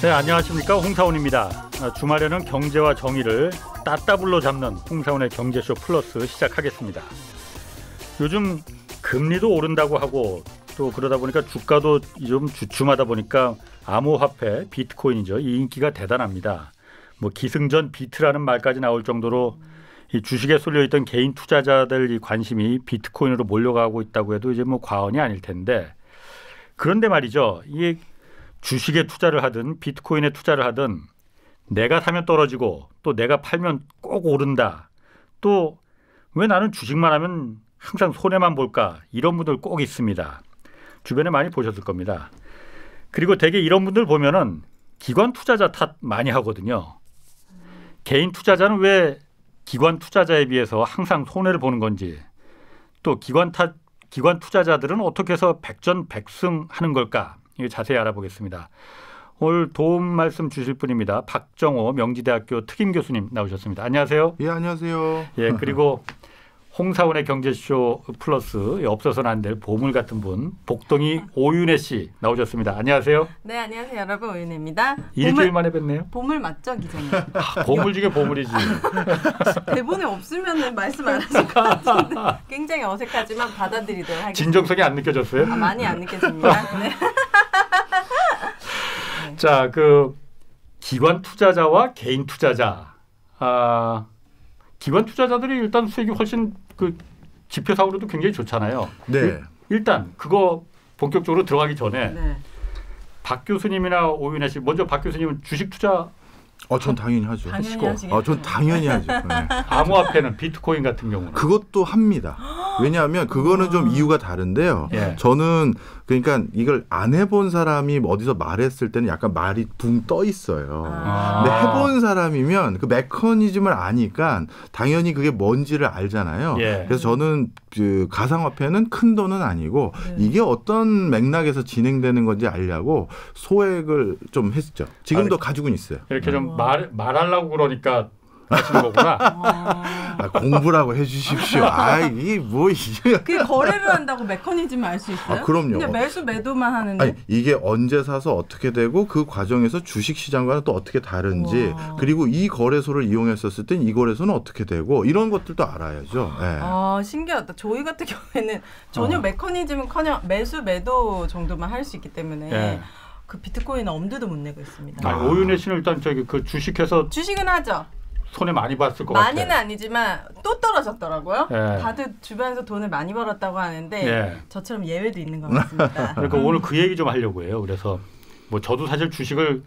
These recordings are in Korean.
네, 안녕하십니까, 홍사원입니다. 주말에는 경제와 정의를 따따블로 잡는 홍사원의 경제쇼 플러스 시작하겠습니다. 요즘 금리도 오른다고 하고 또 그러다 보니까 주가도 좀 주춤하다 보니까 암호화폐 비트코인이죠. 이 인기가 대단합니다. 뭐 기승전 비트라는 말까지 나올 정도로 이 주식에 쏠려있던 개인 투자자들 이 관심이 비트코인으로 몰려가고 있다고 해도 이제 뭐 과언이 아닐 텐데, 그런데 말이죠. 이게 주식에 투자를 하든 비트코인에 투자를 하든 내가 사면 떨어지고 또 내가 팔면 꼭 오른다. 또 왜 나는 주식만 하면 항상 손해만 볼까? 이런 분들 꼭 있습니다. 주변에 많이 보셨을 겁니다. 그리고 대개 이런 분들 보면은 기관 투자자 탓 많이 하거든요. 개인 투자자는 왜 기관 투자자에 비해서 항상 손해를 보는 건지, 또 기관 투자자들은 어떻게 해서 백전백승하는 걸까? 이거 자세히 알아보겠습니다. 오늘 도움 말씀 주실 분입니다. 박정호 명지대학교 특임 교수님 나오셨습니다. 안녕하세요. 예, 안녕하세요. 예, 그리고 홍사원의 경제쇼 플러스 없어서는 안 될 보물 같은 분, 복동이 오윤혜 씨 나오셨습니다. 안녕하세요. 네, 안녕하세요, 여러분. 오윤혜입니다. 일주일 만에 뵀네요. 보물 맞죠, 기자님? 보물 중에 보물이지. 대본에 없으면 말씀 안 하실 것 같은데 굉장히 어색하지만 받아들이도록 하겠습니다. 진정성이 안 느껴졌어요? 많이 안 느껴집니다. 네. 자, 그 기관 투자자와 개인 투자자. 기관 투자자들이 일단 수익이 훨씬 그 지표상으로도 굉장히 좋잖아요. 네. 일단 그거 본격적으로 들어가기 전에 네. 박 교수님이나 오윤혜 씨, 먼저 박 교수님은 주식 투자 전 당연히 하죠. 당연히 하시겠죠. 전 당연히 하죠. 네. 암호화폐는 비트코인 같은 경우는 그것도 합니다. 왜냐하면 그거는 좀 이유가 다른데요. 예. 저는 그러니까 이걸 안 해본 사람이 어디서 말했을 때는 약간 말이 붕 떠 있어요. 근데 해본 사람이면 그 메커니즘을 아니까 당연히 그게 뭔지를 알잖아요. 예. 그래서 저는 그 가상화폐는 큰 돈은 아니고 이게 어떤 맥락에서 진행되는 건지 알려고 소액을 좀 했죠. 지금도 가지고는 있어요. 이렇게 좀 말하려고 그러니까 하시는 거구나. 공부라고 해주십시오. 이게 뭐 이게. 그 거래를 한다고 메커니즘을 알 수 있어요? 그럼요. 근데 매수 매도만 하는데. 이게 언제 사서 어떻게 되고 그 과정에서 주식 시장과는 또 어떻게 다른지, 그리고 이 거래소를 이용했었을 땐 이 거래소는 어떻게 되고 이런 것들도 알아야죠. 네. 신기하다. 저희 같은 경우에는 전혀 메커니즘은커녕 매수 매도 정도만 할 수 있기 때문에. 예. 그 비트코인은 엄두도 못 내고 있습니다. 오윤혜 씨는 일단 저기 그 주식해서 주식은 하죠. 손해 많이 봤을 것 같아요. 많이는 아니지만 또 떨어졌더라고요. 예. 다들 주변에서 돈을 많이 벌었다고 하는데 예. 저처럼 예외도 있는 것 같습니다. 그러니까 오늘 그 얘기 좀 하려고 해요. 그래서 뭐 저도 사실 주식을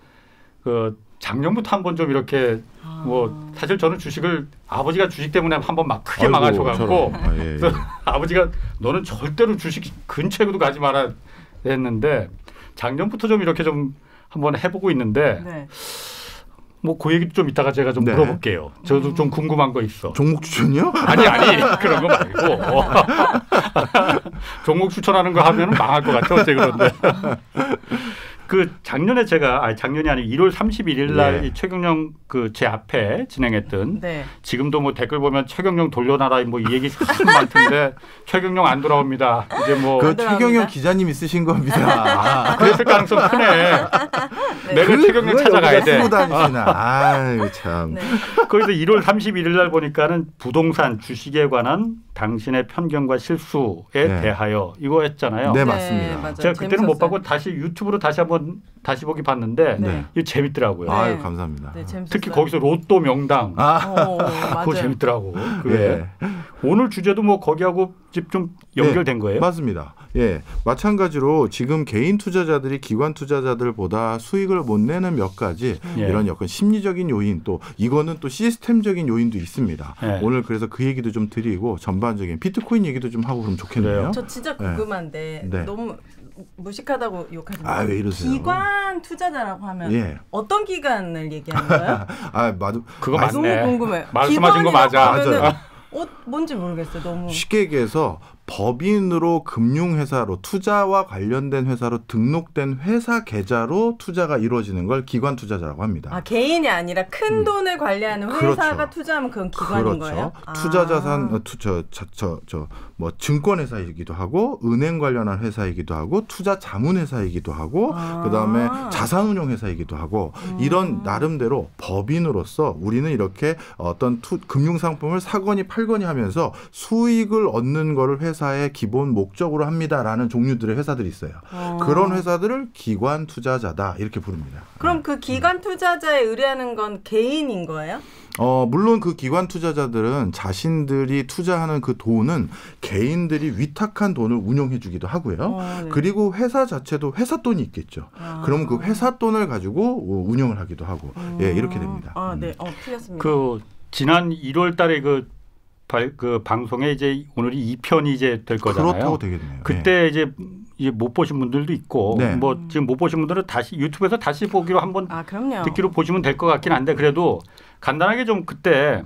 그 작년부터 한번 좀 이렇게 뭐 사실 저는 주식을 아버지가 주식 때문에 한번 막 크게 망하셔갖고 그래서 아버지가 너는 절대로 주식 근처에도 가지 마라 했는데 작년부터 좀 이렇게 좀 한번 해보고 있는데 네. 뭐 그 얘기 좀 이따가 제가 좀 물어볼게요. 저도 좀 궁금한 거 있어. 종목 추천이요? 아니 그런 거 말고 종목 추천하는 거 하면 망할 것 같아. 어째 그런데 그 작년에 작년이 아니고 1월 31일 날 최경영 그 제 앞에 진행했던 지금도 뭐 댓글 보면 최경영 돌려놔라 뭐 이 얘기 참 많던데 최경영 안 돌아옵니다. 이제 뭐 그 최경영 기자님이 쓰신 겁니다. 그랬을 가능성 크네. 내가 최경영 찾아가야 돼. 쓰고 다니시나. 참. 네. 거기서 1월 31일 날 보니까는 부동산 주식에 관한 당신의 편견과 실수에 대하여 이거 했잖아요. 네, 맞습니다. 맞아요. 제가 그때는 못 봤고 다시 유튜브로 다시 보기 봤는데 이거 재밌더라고요. 아유, 감사합니다. 네, 특히 거기서 로또 명당 그거 재밌더라고. 그게 오늘 주제도 뭐 거기하고 좀 연결된 거예요? 맞습니다. 예, 마찬가지로 지금 개인 투자자들이 기관 투자자들보다 수익을 못 내는 몇 가지 이런 약간 심리적인 요인, 또 이거는 또 시스템적인 요인도 있습니다. 오늘 그래서 그 얘기도 좀 드리고 전반적인 비트코인 얘기도 좀 하고 그러면 좋겠네요. 저 진짜 궁금한데 너무 무식하다고 욕하지 마세요. 왜 이러세요? 기관 투자자라고 하면 어떤 기관을 얘기하는 거예요? 그거 맞네. 너무 궁금해요. 말씀하신 거 맞아. 뭔지 모르겠어요. 너무 쉽게 얘기해서 법인으로 금융회사로 투자와 관련된 회사로 등록된 회사 계좌로 투자가 이루어지는 걸 기관 투자자라고 합니다. 아, 개인이 아니라 큰 돈을 관리하는 회사가 그렇죠. 투자하면 그건 기관인 그렇죠. 거예요? 투자자산 뭐 증권회사이기도 하고 은행 관련한 회사이기도 하고 투자 자문회사이기도 하고 그다음에 자산운용회사이기도 하고 이런 나름대로 법인으로서 우리는 이렇게 어떤 금융상품을 사거니 팔거니 하면서 수익을 얻는 거를 회사의 기본 목적으로 합니다라는 종류들의 회사들이 있어요. 그런 회사들을 기관 투자자다 이렇게 부릅니다. 그럼 그 기관 투자자에 의뢰하는 건 개인인 거예요? 물론 그 기관 투자자들은 자신들이 투자하는 그 돈은 개인들이 위탁한 돈을 운용해 주기도 하고요. 네. 그리고 회사 자체도 회사 돈이 있겠죠. 그러면 그 회사 돈을 가지고 운영을 하기도 하고 예, 이렇게 됩니다. 네. 틀렸습니다. 그 지난 1월 달에 그 방송에 이제 오늘이 2편이 이제 될 거잖아요. 그렇다고 되겠네요. 그때 네. 이제 못 보신 분들도 있고 네. 뭐 지금 못 보신 분들은 다시 유튜브에서 다시 보기로 한번 그럼요. 듣기로 보시면 될 것 같긴 한데 그래도 간단하게 좀 그때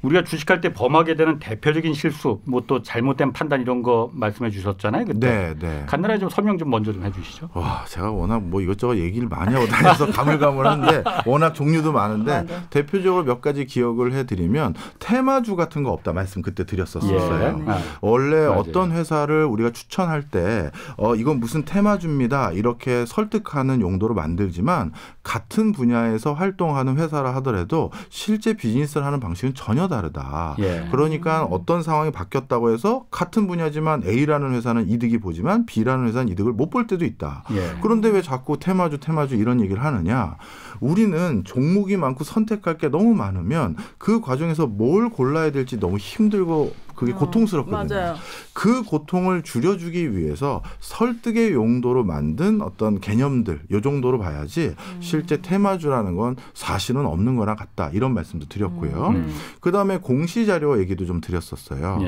우리가 주식할 때 범하게 되는 대표적인 실수, 뭐 또 잘못된 판단 이런 거 말씀해 주셨잖아요. 그때. 네. 간단하게 좀 설명 좀 먼저 좀 해주시죠. 와, 제가 워낙 뭐 이것저것 얘기를 많이 하고 다녀서 가물가물한데 워낙 종류도 많은데 대표적으로 몇 가지 기억을 해드리면 테마주 같은 거 없다 말씀 그때 드렸었어요. 원래 맞아요. 어떤 회사를 우리가 추천할 때 이건 무슨 테마주입니다 이렇게 설득하는 용도로 만들지만 같은 분야에서 활동하는 회사라 하더라도 실제 비즈니스를 하는 방식은 전혀 다르다. 그러니까 어떤 상황이 바뀌었다고 해서 같은 분야지만 A라는 회사는 이득이 보지만 B라는 회사는 이득을 못 볼 때도 있다. 그런데 왜 자꾸 테마주 이런 얘기를 하느냐. 우리는 종목이 많고 선택할 게 너무 많으면 그 과정에서 뭘 골라야 될지 너무 힘들고 그게 고통스럽거든요. 맞아요. 그 고통을 줄여주기 위해서 설득의 용도로 만든 어떤 개념들 이 정도로 봐야지 실제 테마주라는 건 사실은 없는 거랑 같다. 이런 말씀도 드렸고요. 그다음에 공시자료 얘기도 좀 드렸었어요.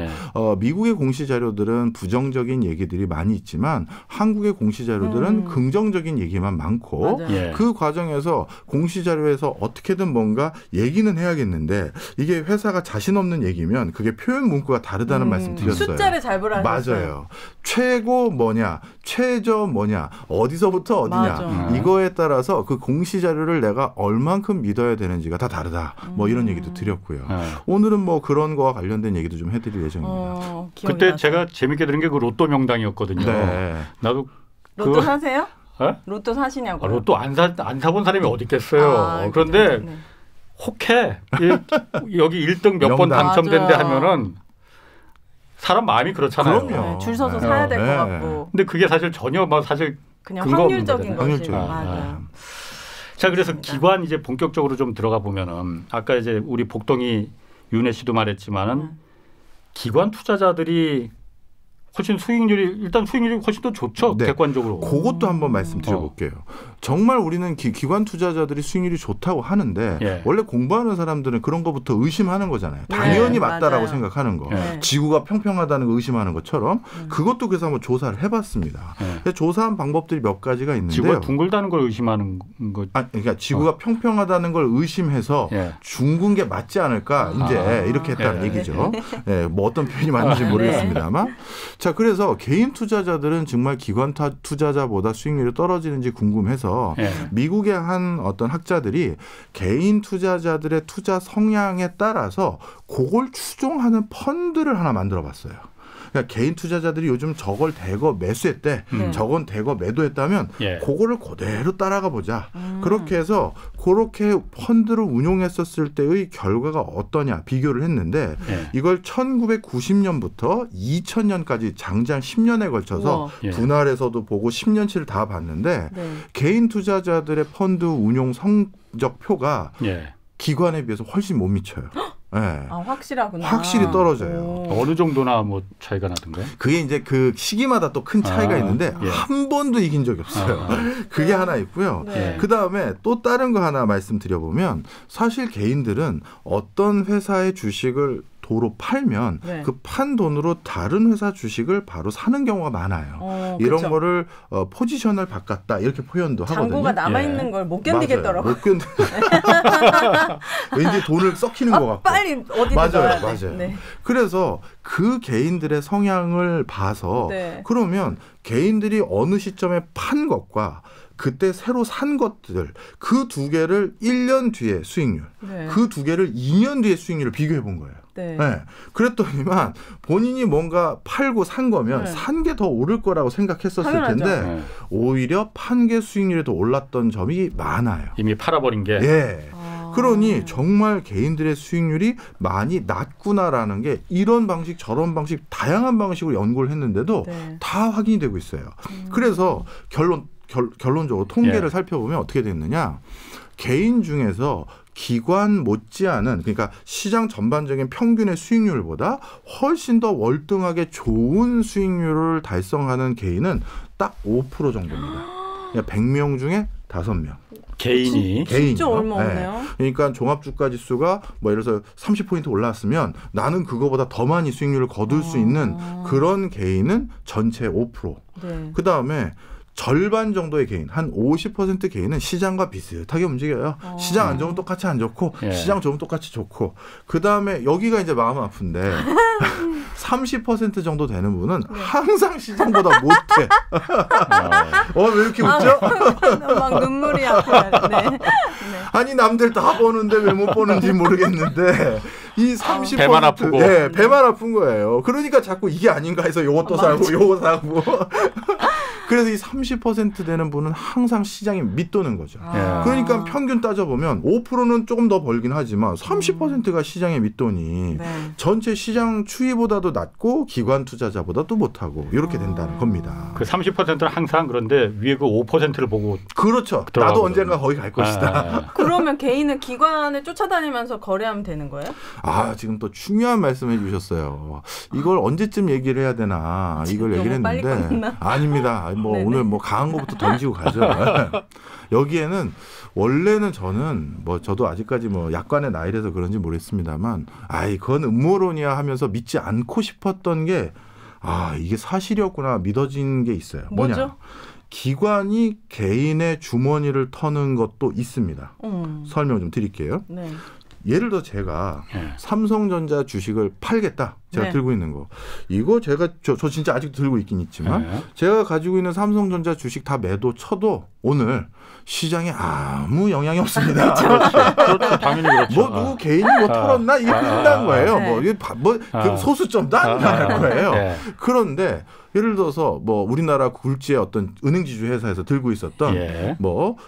미국의 공시자료들은 부정적인 얘기들이 많이 있지만 한국의 공시자료들은 긍정적인 얘기만 많고 그 과정에서 공시자료에서 어떻게든 뭔가 얘기는 해야겠는데 이게 회사가 자신 없는 얘기면 그게 표현 문구가 다르다는 말씀 드렸어요. 숫자를 잘 보라 하셨어요. 맞아요. 최고 뭐냐, 최저 뭐냐, 어디서부터 어디냐 이거에 따라서 그 공시자료를 내가 얼만큼 믿어야 되는지가 다 다르다. 뭐 이런 얘기도 드렸고요. 오늘은 뭐 그런 거와 관련된 얘기도 좀 해드릴 예정입니다. 그때 나서. 제가 재밌게 들은 게 그 로또 명당이었거든요. 나도 로또 사세요? 네? 로또 사시냐고요? 로또 안 사본 사람이 어디 있겠어요. 그런데 혹해 여기 1등 몇 번 당첨된대 하면은 사람 마음이 그렇잖아요. 그럼요. 줄 서서 사야 될 것 같고. 근데 그게 사실 전혀 사실 그냥 확률적인 것이. 자, 그래서 기관 이제 본격적으로 좀 들어가 보면은 아까 이제 우리 복동이 윤혜 씨도 말했지만은 기관 투자자들이 훨씬 수익률이 훨씬 더 좋죠. 객관적으로. 그것도 한번 말씀드려볼게요. 정말 우리는 기관 투자자들이 수익률이 좋다고 하는데 원래 공부하는 사람들은 그런 것부터 의심하는 거잖아요. 당연히 맞다라고 생각하는 거. 지구가 평평하다는 거 의심하는 것처럼 그것도 그래서 한번 조사를 해봤습니다. 조사한 방법들이 몇 가지가 있는데요. 지구가 둥글다는 걸 의심하는 거. 그러니까 지구가 평평하다는 걸 의심해서 둥근 게 맞지 않을까 이제 이렇게 했다는 얘기죠. 뭐 어떤 표현이 맞는지 모르겠습니다만. 자, 그래서 개인 투자자들은 정말 기관 투자자보다 수익률이 떨어지는지 궁금해서 미국의 한 어떤 학자들이 개인 투자자들의 투자 성향에 따라서 그걸 추종하는 펀드를 하나 만들어 봤어요. 그러니까 개인 투자자들이 요즘 저걸 대거 매수했대, 저건 대거 매도했다면 그거를 그대로 따라가 보자. 그렇게 해서 그렇게 펀드를 운용했었을 때의 결과가 어떠냐 비교를 했는데 이걸 1990년부터 2000년까지 장장 10년에 걸쳐서 분할해서도 보고 10년치를 다 봤는데 개인 투자자들의 펀드 운용 성적표가 기관에 비해서 훨씬 못 미쳐요. 확실하구나. 확실히 떨어져요. 어느 정도나 뭐 차이가 나던가요? 그게 이제 그 시기마다 또 큰 차이가 있는데 한 번도 이긴 적이 없어요. 그게 하나 있고요. 그다음에 또 다른 거 하나 말씀드려보면 사실 개인들은 어떤 회사의 주식을 도로 팔면 네. 그 판 돈으로 다른 회사 주식을 바로 사는 경우가 많아요. 이런 그쵸. 거를 포지션을 바꿨다 이렇게 표현도 하거든요. 잔고가 남아있는 걸 못 견디겠더라고요. 못 견디. 왠지 돈을 썩히는 것 같고. 빨리 어디든 맞아요. 네. 그래서 그 개인들의 성향을 봐서 네. 그러면 개인들이 어느 시점에 판 것과 그때 새로 산 것들 그 두 개를 1년 뒤에 수익률, 네. 그 두 개를 2년 뒤에 수익률을 비교해 본 거예요. 네. 네. 그랬더니만 본인이 뭔가 팔고 산 거면 네. 산 게 더 오를 거라고 생각했었을 당연하죠. 텐데 네. 오히려 판 게 수익률이 더 올랐던 점이 많아요. 이미 팔아버린 게. 예. 그러니 정말 개인들의 수익률이 많이 낮구나라는 게 이런 방식 저런 방식 다양한 방식으로 연구를 했는데도 네. 다 확인이 되고 있어요. 그래서 결론적으로 통계를 예. 살펴보면 어떻게 됐느냐. 개인 중에서 기관 못지않은 그러니까 시장 전반적인 평균의 수익률보다 훨씬 더 월등하게 좋은 수익률을 달성하는 개인은 딱 5% 정도입니다. 그러니까 100명 중에 5명. 개인이. 진짜 얼마 없네요. 네. 그러니까 종합주가지수가 뭐 예를 들어서 30포인트 올랐으면 나는 그거보다 더 많이 수익률을 거둘 수 있는 그런 개인은 전체 5%. 네. 그다음에 절반 정도의 개인, 한 50% 개인은 시장과 비슷하게 움직여요. 시장 안 좋으면 똑같이 안 좋고 예. 시장 좋으면 똑같이 좋고 그다음에 여기가 이제 마음 아픈데 30% 정도 되는 분은 항상 시장보다 못해. 왜 이렇게 웃죠? 막 눈물이 앞에. 네. 네. 아니 남들 다 보는데 왜 못 보는지 모르겠는데 이 30% 배만 아프고. 네, 배만 아픈 거예요. 그러니까 자꾸 이게 아닌가 해서 요것도 사고 요거 사고. 그래서 이 30% 되는 분은 항상 시장이 밑도는 거죠. 그러니까 평균 따져보면 5%는 조금 더 벌긴 하지만 30%가 시장의 밑도니 네. 전체 시장 추이보다도 낮고 기관 투자자보다도 못하고 이렇게 된다는 겁니다. 그 30%는 항상 그런데 위에 그 5%를 보고. 그렇죠. 나도 언젠가 거기 갈 것이다. 그러면 개인은 기관을 쫓아다니면서 거래하면 되는 거예요? 지금 또 중요한 말씀해 주셨어요. 이걸 언제쯤 얘기를 해야 되나 이걸 너무 얘기를 빨리 했는데 끝나? 아닙니다. 네네. 오늘 강한 것부터 던지고 가죠. 여기에는 원래는 저는 저도 아직까지 약간의 나이라서 그런지 모르겠습니다만 그건 음모론이야 하면서 믿지 않고 싶었던 게 이게 사실이었구나 믿어진 게 있어요. 뭐죠? 뭐냐? 기관이 개인의 주머니를 터는 것도 있습니다. 설명 좀 드릴게요. 네. 예를 들어 제가 네. 삼성전자 주식을 팔겠다. 제가 네. 들고 있는 거. 이거 제가 저 진짜 아직도 들고 있긴 있지만 네. 제가 가지고 있는 삼성전자 주식 다 매도 쳐도 오늘 시장에 아무 영향이 없습니다. 그렇죠. 당연히 그렇죠. 누구 개인이 털었나 이게 끝난 거예요. 네. 그 소수점도 안 나갈 거예요. 네. 그런데 예를 들어서 우리나라 굴지의 어떤 은행지주 회사에서 들고 있었던 예.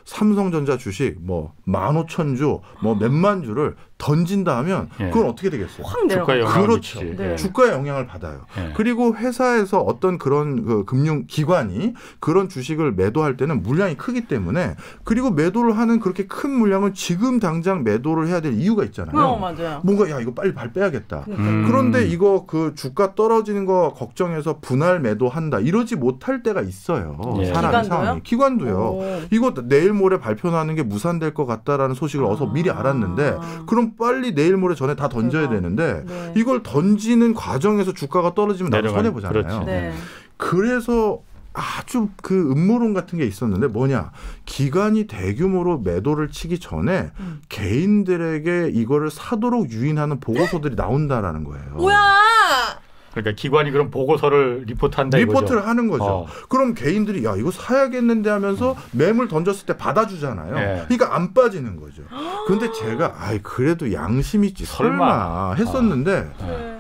삼성전자 주식 15,000주 몇만 주를 던진다 하면 그건 어떻게 되겠어요? 확 내려가. 주가에 영향을 그렇죠. 미치지. 네. 주가에 영향을 받아요. 네. 그리고 회사에서 어떤 그런 그 금융 기관이 그런 주식을 매도할 때는 물량이 크기 때문에 그리고 매도를 하는 그렇게 큰 물량은 지금 당장 매도를 해야 될 이유가 있잖아요. 맞아요. 뭔가 이거 빨리 발 빼야겠다. 그러니까요. 그런데 이거 그 주가 떨어지는 거 걱정해서 분할 매도한다. 이러지 못할 때가 있어요. 예. 사람의 기관도요? 상황이. 기관도요. 오. 이거 내일 모레 발표나는 게 무산될 것 같다라는 소식을 어서 미리 알았는데 그럼 빨리 내일 모레 전에 다 던져야 되는데 네. 이걸 던지는 과정에서 주가가 떨어지면 나도 손해 보잖아요. 그렇지. 네. 그래서 아주 그 음모론 같은 게 있었는데 뭐냐? 기관이 대규모로 매도를 치기 전에 개인들에게 이거를 사도록 유인하는 보고서들이 나온다라는 거예요. 뭐야? 그러니까 기관이 그럼 보고서를 리포트한다 리포트를 이거죠. 하는 거죠. 그럼 개인들이 이거 사야겠는데 하면서 매물 던졌을 때 받아주잖아요. 네. 그러니까 안 빠지는 거죠. 근데 제가 그래도 양심 있지 설마 했었는데 네.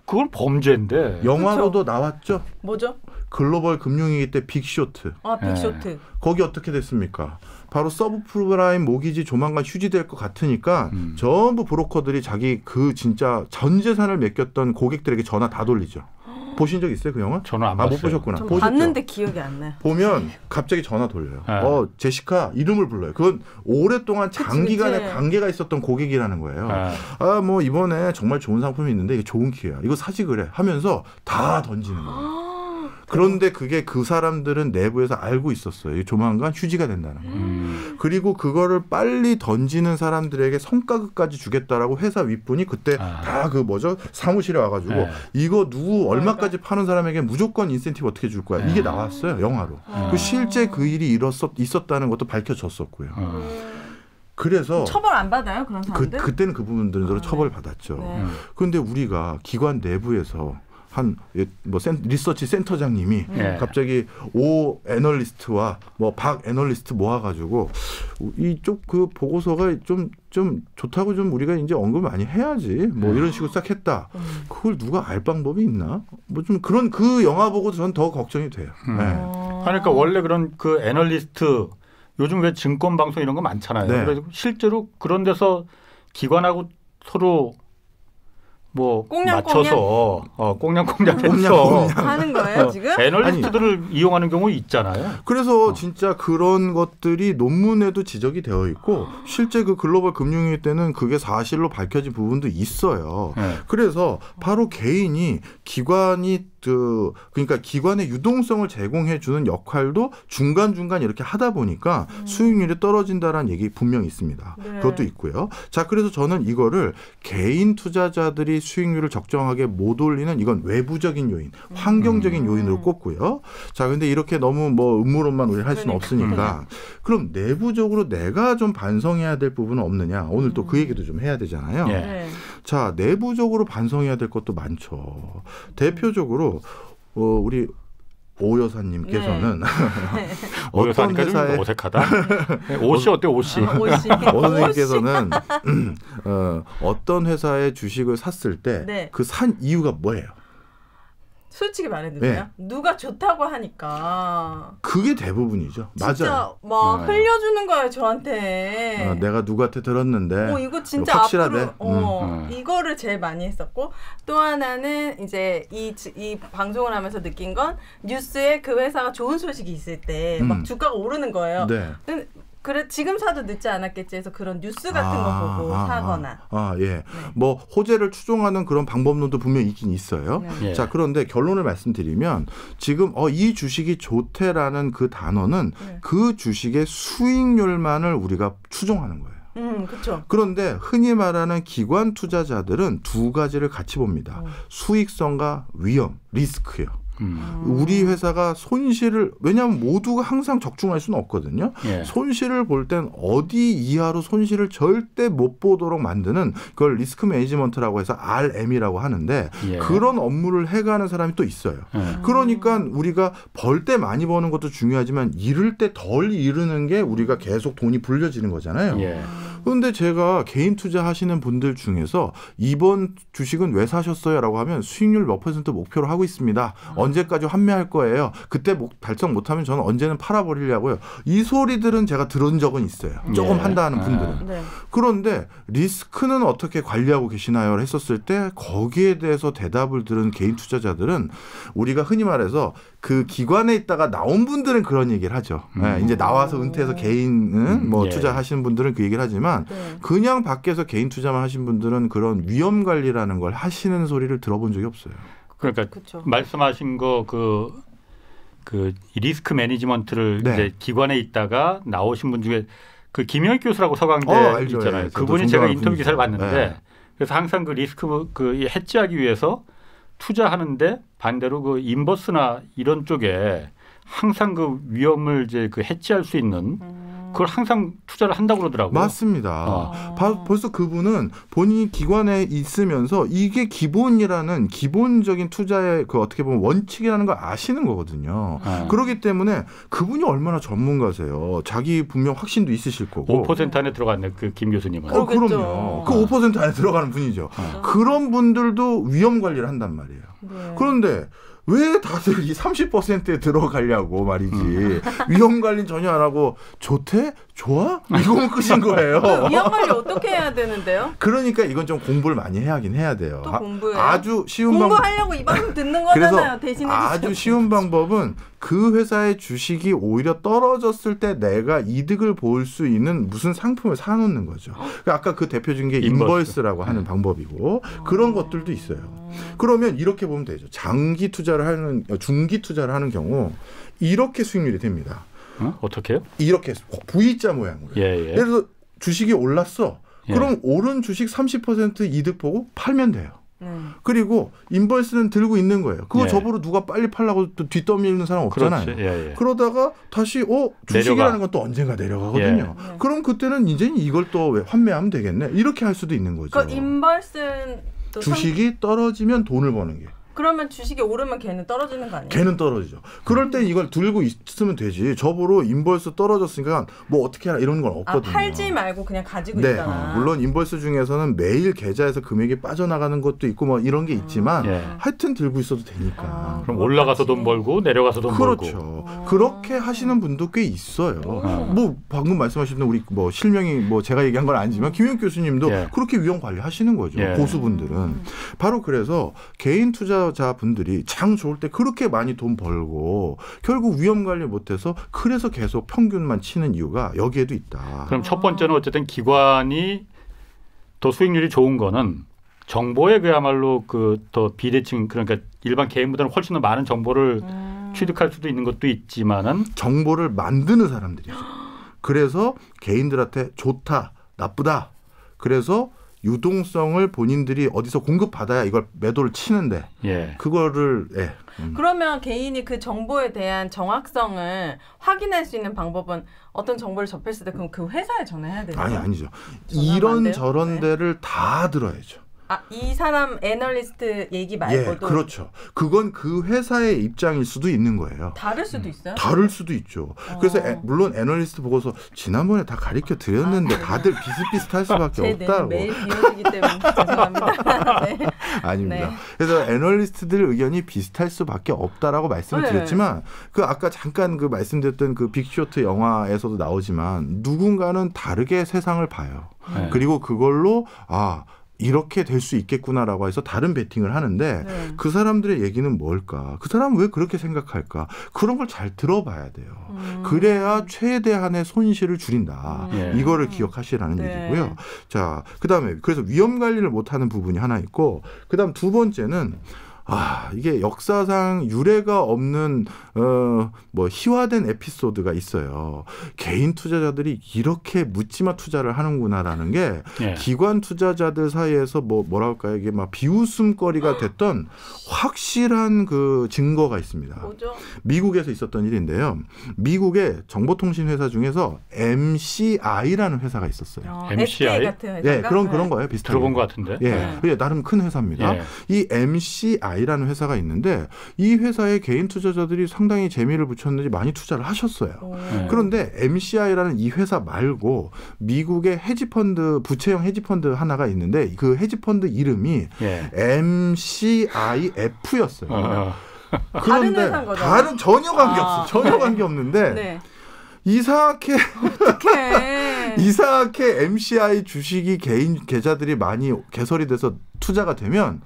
그건 범죄인데. 영화로도 나왔죠. 뭐죠? 글로벌 금융위기 때 빅쇼트. 빅쇼트. 거기 어떻게 됐습니까? 바로 서브프라임 모기지 조만간 휴지될 것 같으니까 전부 브로커들이 자기 그 진짜 전 재산을 맡겼던 고객들에게 전화 다 돌리죠. 보신 적 있어요 그 영화? 저는 안 봤어요. 못 보셨구나. 전 보셨죠? 봤는데 기억이 안 나요. 보면 갑자기 전화 돌려요. 네. 제시카 이름을 불러요. 그건 오랫동안 장기간의 그치. 관계가 있었던 고객이라는 거예요. 이번에 정말 좋은 상품이 있는데 이게 좋은 기회야. 이거 사지 그래 하면서 다 던지는 거예요. 그런데 그게 그 사람들은 내부에서 알고 있었어요. 조만간 휴지가 된다는 거. 그리고 그거를 빨리 던지는 사람들에게 성과급까지 주겠다라고 회사 윗분이 그때 다 그 뭐죠? 사무실에 와가지고 네. 이거 누구 얼마까지 파는 사람에게 무조건 인센티브 어떻게 줄 거야. 이게 나왔어요. 영화로. 그 실제 그 일이 있었다는 것도 밝혀졌었고요. 그래서 처벌 안 받아요 그런 사람들? 그때는 그 부분들은 처벌 받았죠. 그런데 우리가 기관 내부에서 리서치 센터장님이 갑자기 오 애널리스트와 뭐 박 애널리스트 모아가지고 이쪽 그 보고서가 좀 좋다고 좀 우리가 이제 언급을 많이 해야지 뭐 이런 식으로 시작했다. 그걸 누가 알 방법이 있나? 뭐 좀 그런 그 영화 보고 저는 더 걱정이 돼요. 그러니까 원래 그런 그 애널리스트 요즘 왜 증권 방송 이런 거 많잖아요. 네. 그래서 실제로 그런 데서 기관하고 서로 뭐 맞춰서 꽁냥꽁냥해서 하는 거예요 지금? 애널리스트들을 이용하는 경우 있잖아요. 그래서 진짜 그런 것들이 논문에도 지적이 되어 있고 실제 그 글로벌 금융위기 때는 그게 사실로 밝혀진 부분도 있어요. 그래서 바로 개인이 그러니까 기관의 유동성을 제공해 주는 역할도 중간중간 이렇게 하다 보니까 수익률이 떨어진다라는 얘기 분명히 있습니다. 네. 그것도 있고요. 자, 그래서 저는 이거를 개인 투자자들이 수익률을 적정하게 못 올리는 이건 외부적인 요인, 환경적인 요인으로 꼽고요. 자, 근데 이렇게 너무 뭐 음모론만 우리 할 수는 없으니까 그럼 내부적으로 내가 좀 반성해야 될 부분은 없느냐? 오늘 또 그 얘기도 좀 해야 되잖아요. 네. 자, 내부적으로 반성해야 될 것도 많죠. 대표적으로 우리 오 여사님께서는 오 여사니까 좀 어색하다. 오씨 어때요? 오씨. 오 여사님께서는 어떤 회사의 주식을 샀을 때 그 산 이유가 뭐예요? 솔직히 말해주세요. 누가 좋다고 하니까. 그게 대부분이죠. 진짜 맞아요. 막 흘려주는 거예요 저한테. 내가 누구한테 들었는데. 이거 진짜 확실하대. 앞으로 이거를 제일 많이 했었고 또 하나는 이제 이 방송을 하면서 느낀 건 뉴스에 그 회사가 좋은 소식이 있을 때 막 주가가 오르는 거예요. 네. 그래 지금 사도 늦지 않았겠지 해서 그런 뉴스 같은 거 보고 사거나. 예. 네. 뭐 호재를 추종하는 그런 방법론도 분명히 있긴 있어요. 네. 자, 그런데 결론을 말씀드리면 지금 이 주식이 좋대라는 그 단어는 그 주식의 수익률만을 우리가 추종하는 거예요. 그렇죠. 그런데 흔히 말하는 기관 투자자들은 두 가지를 같이 봅니다. 수익성과 위험, 리스크요. 우리 회사가 손실을 왜냐하면 모두가 항상 적중할 수는 없거든요. 손실을 볼 땐 어디 이하로 손실을 절대 못 보도록 만드는 그걸 리스크 매니지먼트라고 해서 RM이라고 하는데 그런 업무를 해가는 사람이 또 있어요. 그러니까 우리가 벌 때 많이 버는 것도 중요하지만 잃을 때 덜 잃는 게 우리가 계속 돈이 불려지는 거잖아요. 그런데 제가 개인 투자하시는 분들 중에서 이번 주식은 왜 사셨어요? 라고 하면 수익률 몇 % 목표로 하고 있습니다. 언제까지 환매할 거예요? 그때 달성 못하면 저는 언제는 팔아버리려고요. 이 소리들은 제가 들은 적은 있어요. 조금 한다 하는 분들은. 그런데 리스크는 어떻게 관리하고 계시나요? 했었을 때 거기에 대해서 대답을 들은 개인 투자자들은 우리가 흔히 말해서 그 기관에 있다가 나온 분들은 그런 얘기를 하죠. 이제 나와서 은퇴해서 개인 투자하시는 분들은 그 얘기를 하지만 그냥 밖에서 개인 투자만 하신 분들은 그런 위험 관리라는 걸 하시는 소리를 들어본 적이 없어요. 그러니까 그쵸. 말씀하신 거 그 리스크 매니지먼트를 이제 기관에 있다가 나오신 분 중에 그 김영익 교수라고 서강대 있잖아요. 그분이 제가 인터뷰 기사를 봤는데 그래서 항상 그 리스크 해지하기 위해서 투자하는데 반대로 그 인버스나 이런 쪽에 항상 그 위험을 이제 그 해지할 수 있는 그걸 항상 투자를 한다고 그러더라고요. 맞습니다. 벌써 그분은 본인이 기관에 있으면서 이게 기본이라는 기본적인 투자의 그 어떻게 보면 원칙이라는 걸 아시는 거거든요. 그렇기 때문에 그분이 얼마나 전문가세요. 자기 분명 확신도 있으실 거고. 5% 안에 들어갔네 그 김 교수님은. 그럼요. 그 5% 안에 들어가는 분이죠. 그런 분들도 위험 관리를 한단 말이에요. 그런데 왜 다들 이 30%에 들어가려고 말이지. 위험 관리 전혀 안 하고 좋대? 좋아? 이거면 끝인 거예요. 위험 관리 어떻게 해야 되는데요? 그러니까 이건 좀 공부를 많이 하긴 해야 돼요. 또 공부해요? 아주 쉬운 방법. 공부하려고 이 방송 듣는 거잖아요. 대신에 아주 쉬운 방법은 그 회사의 주식이 오히려 떨어졌을 때 내가 이득을 볼 수 있는 무슨 상품을 사놓는 거죠. 그러니까 아까 그 대표 준 게 인버스라고 하는 방법이고 그런 것들도 있어요. 그러면 이렇게 보면 되죠. 장기 투자를 하는 중기 투자를 하는 경우 이렇게 수익률이 됩니다. 어떻게요? 이렇게 V자 모양으로. 예를 들어 주식이 올랐어. 그럼 오른 주식 30% 이득 보고 팔면 돼요. 그리고 인버스는 들고 있는 거예요. 그거 저보러 누가 빨리 팔라고 또 뒷떠밀리는 사람 없잖아요. 그러다가 다시 주식이라는 건 또 언젠가 내려가거든요. 그럼 그때는 이제 이걸 또 환매하면 되겠네. 이렇게 할 수도 있는 거죠. 그 인버스는 주식이 떨어지면 돈을 버는 게. 그러면 주식이 오르면 걔는 떨어지는 거 아니에요? 걔는 떨어지죠. 그럴 때 이걸 들고 있으면 되지. 저보러 인버스 떨어졌으니까 뭐 어떻게 하라 이런 건 없거든요. 팔지 말고 그냥 가지고 있잖아. 물론 인버스 중에서는 매일 계좌에서 금액이 빠져나가는 것도 있고 뭐 이런 게 있지만 하여튼 들고 있어도 되니까. 그럼 올라가서 돈 벌고 내려가서 돈 벌고. 그렇죠. 그렇게 하시는 분도 꽤 있어요. 뭐 방금 말씀하셨던 우리 뭐 실명이 뭐 제가 얘기한 건 아니지만 김용 교수님도 그렇게 위험 관리하시는 거죠. 고수분들은. 바로 그래서 개인 투자자 분들이 장 좋을 때 그렇게 많이 돈 벌고 결국 위험 관리 못해서 그래서 계속 평균만 치는 이유가 여기에도 있다. 그럼 첫 번째는 어쨌든 기관이 더 수익률이 좋은 거는 정보에 그야말로 그 더 비대칭 그러니까 일반 개인보다는 훨씬 더 많은 정보를 취득할 수도 있는 것도 있지만은 정보를 만드는 사람들이죠. 그래서 개인들한테 좋다, 나쁘다. 그래서 유동성을 본인들이 어디서 공급받아야 이걸 매도를 치는데 그거를 그러면 개인이 그 정보에 대한 정확성을 확인할 수 있는 방법은 어떤 정보를 접했을 때 그럼 그 회사에 전화해야 되나요? 아니죠. 이런 저런 데를 다 들어야죠. 이 사람 애널리스트 얘기 말고도. 그렇죠. 그건 그 회사의 입장일 수도 있는 거예요. 다를 수도 있어요? 다를 수도 있죠. 그래서 물론 애널리스트 보고서 지난번에 다 가르쳐 드렸는데 다들 비슷비슷할 수밖에 없다고. 매일 비워지기 때문에 죄송합니다. 아닙니다. 그래서 애널리스트들 의견이 비슷할 수밖에 없다라고 말씀을 드렸지만 그 아까 잠깐 그 말씀드렸던 그 빅쇼트 영화에서도 나오지만 누군가는 다르게 세상을 봐요. 그리고 그걸로 이렇게 될 수 있겠구나라고 해서 다른 베팅을 하는데 그 사람들의 얘기는 뭘까? 그 사람은 왜 그렇게 생각할까? 그런 걸 잘 들어봐야 돼요. 그래야 최대한의 손실을 줄인다. 이거를 기억하시라는 얘기고요. 자, 그다음에 그래서 위험 관리를 못하는 부분이 하나 있고 그다음 두 번째는 이게 역사상 유례가 없는 뭐 희화된 에피소드가 있어요. 개인 투자자들이 이렇게 묻지마 투자를 하는구나라는 게 기관 투자자들 사이에서 뭐랄까요 이게 막 비웃음거리가 됐던 확실한 그 증거가 있습니다. 뭐죠? 미국에서 있었던 일인데요. 미국의 정보통신 회사 중에서 MCI라는 회사가 있었어요. MCI 같은 회사가? 그런 거예요. 비슷하게. 들어본 것 같은데. 나름 큰 회사입니다. 이 MCI라는 회사가 있는데 이 회사에 개인 투자자들이 상당히 재미를 붙였는지 많이 투자를 하셨어요. 그런데 MCI라는 이 회사 말고 미국의 헤지펀드 부채형 헤지펀드 하나가 있는데 그 헤지펀드 이름이 MCIF였어요. 그런데 다른 전혀 관계 없어. 전혀 관계 없는데 이상하게 MCI 주식이 개인 계좌들이 많이 개설이 돼서 투자가 되면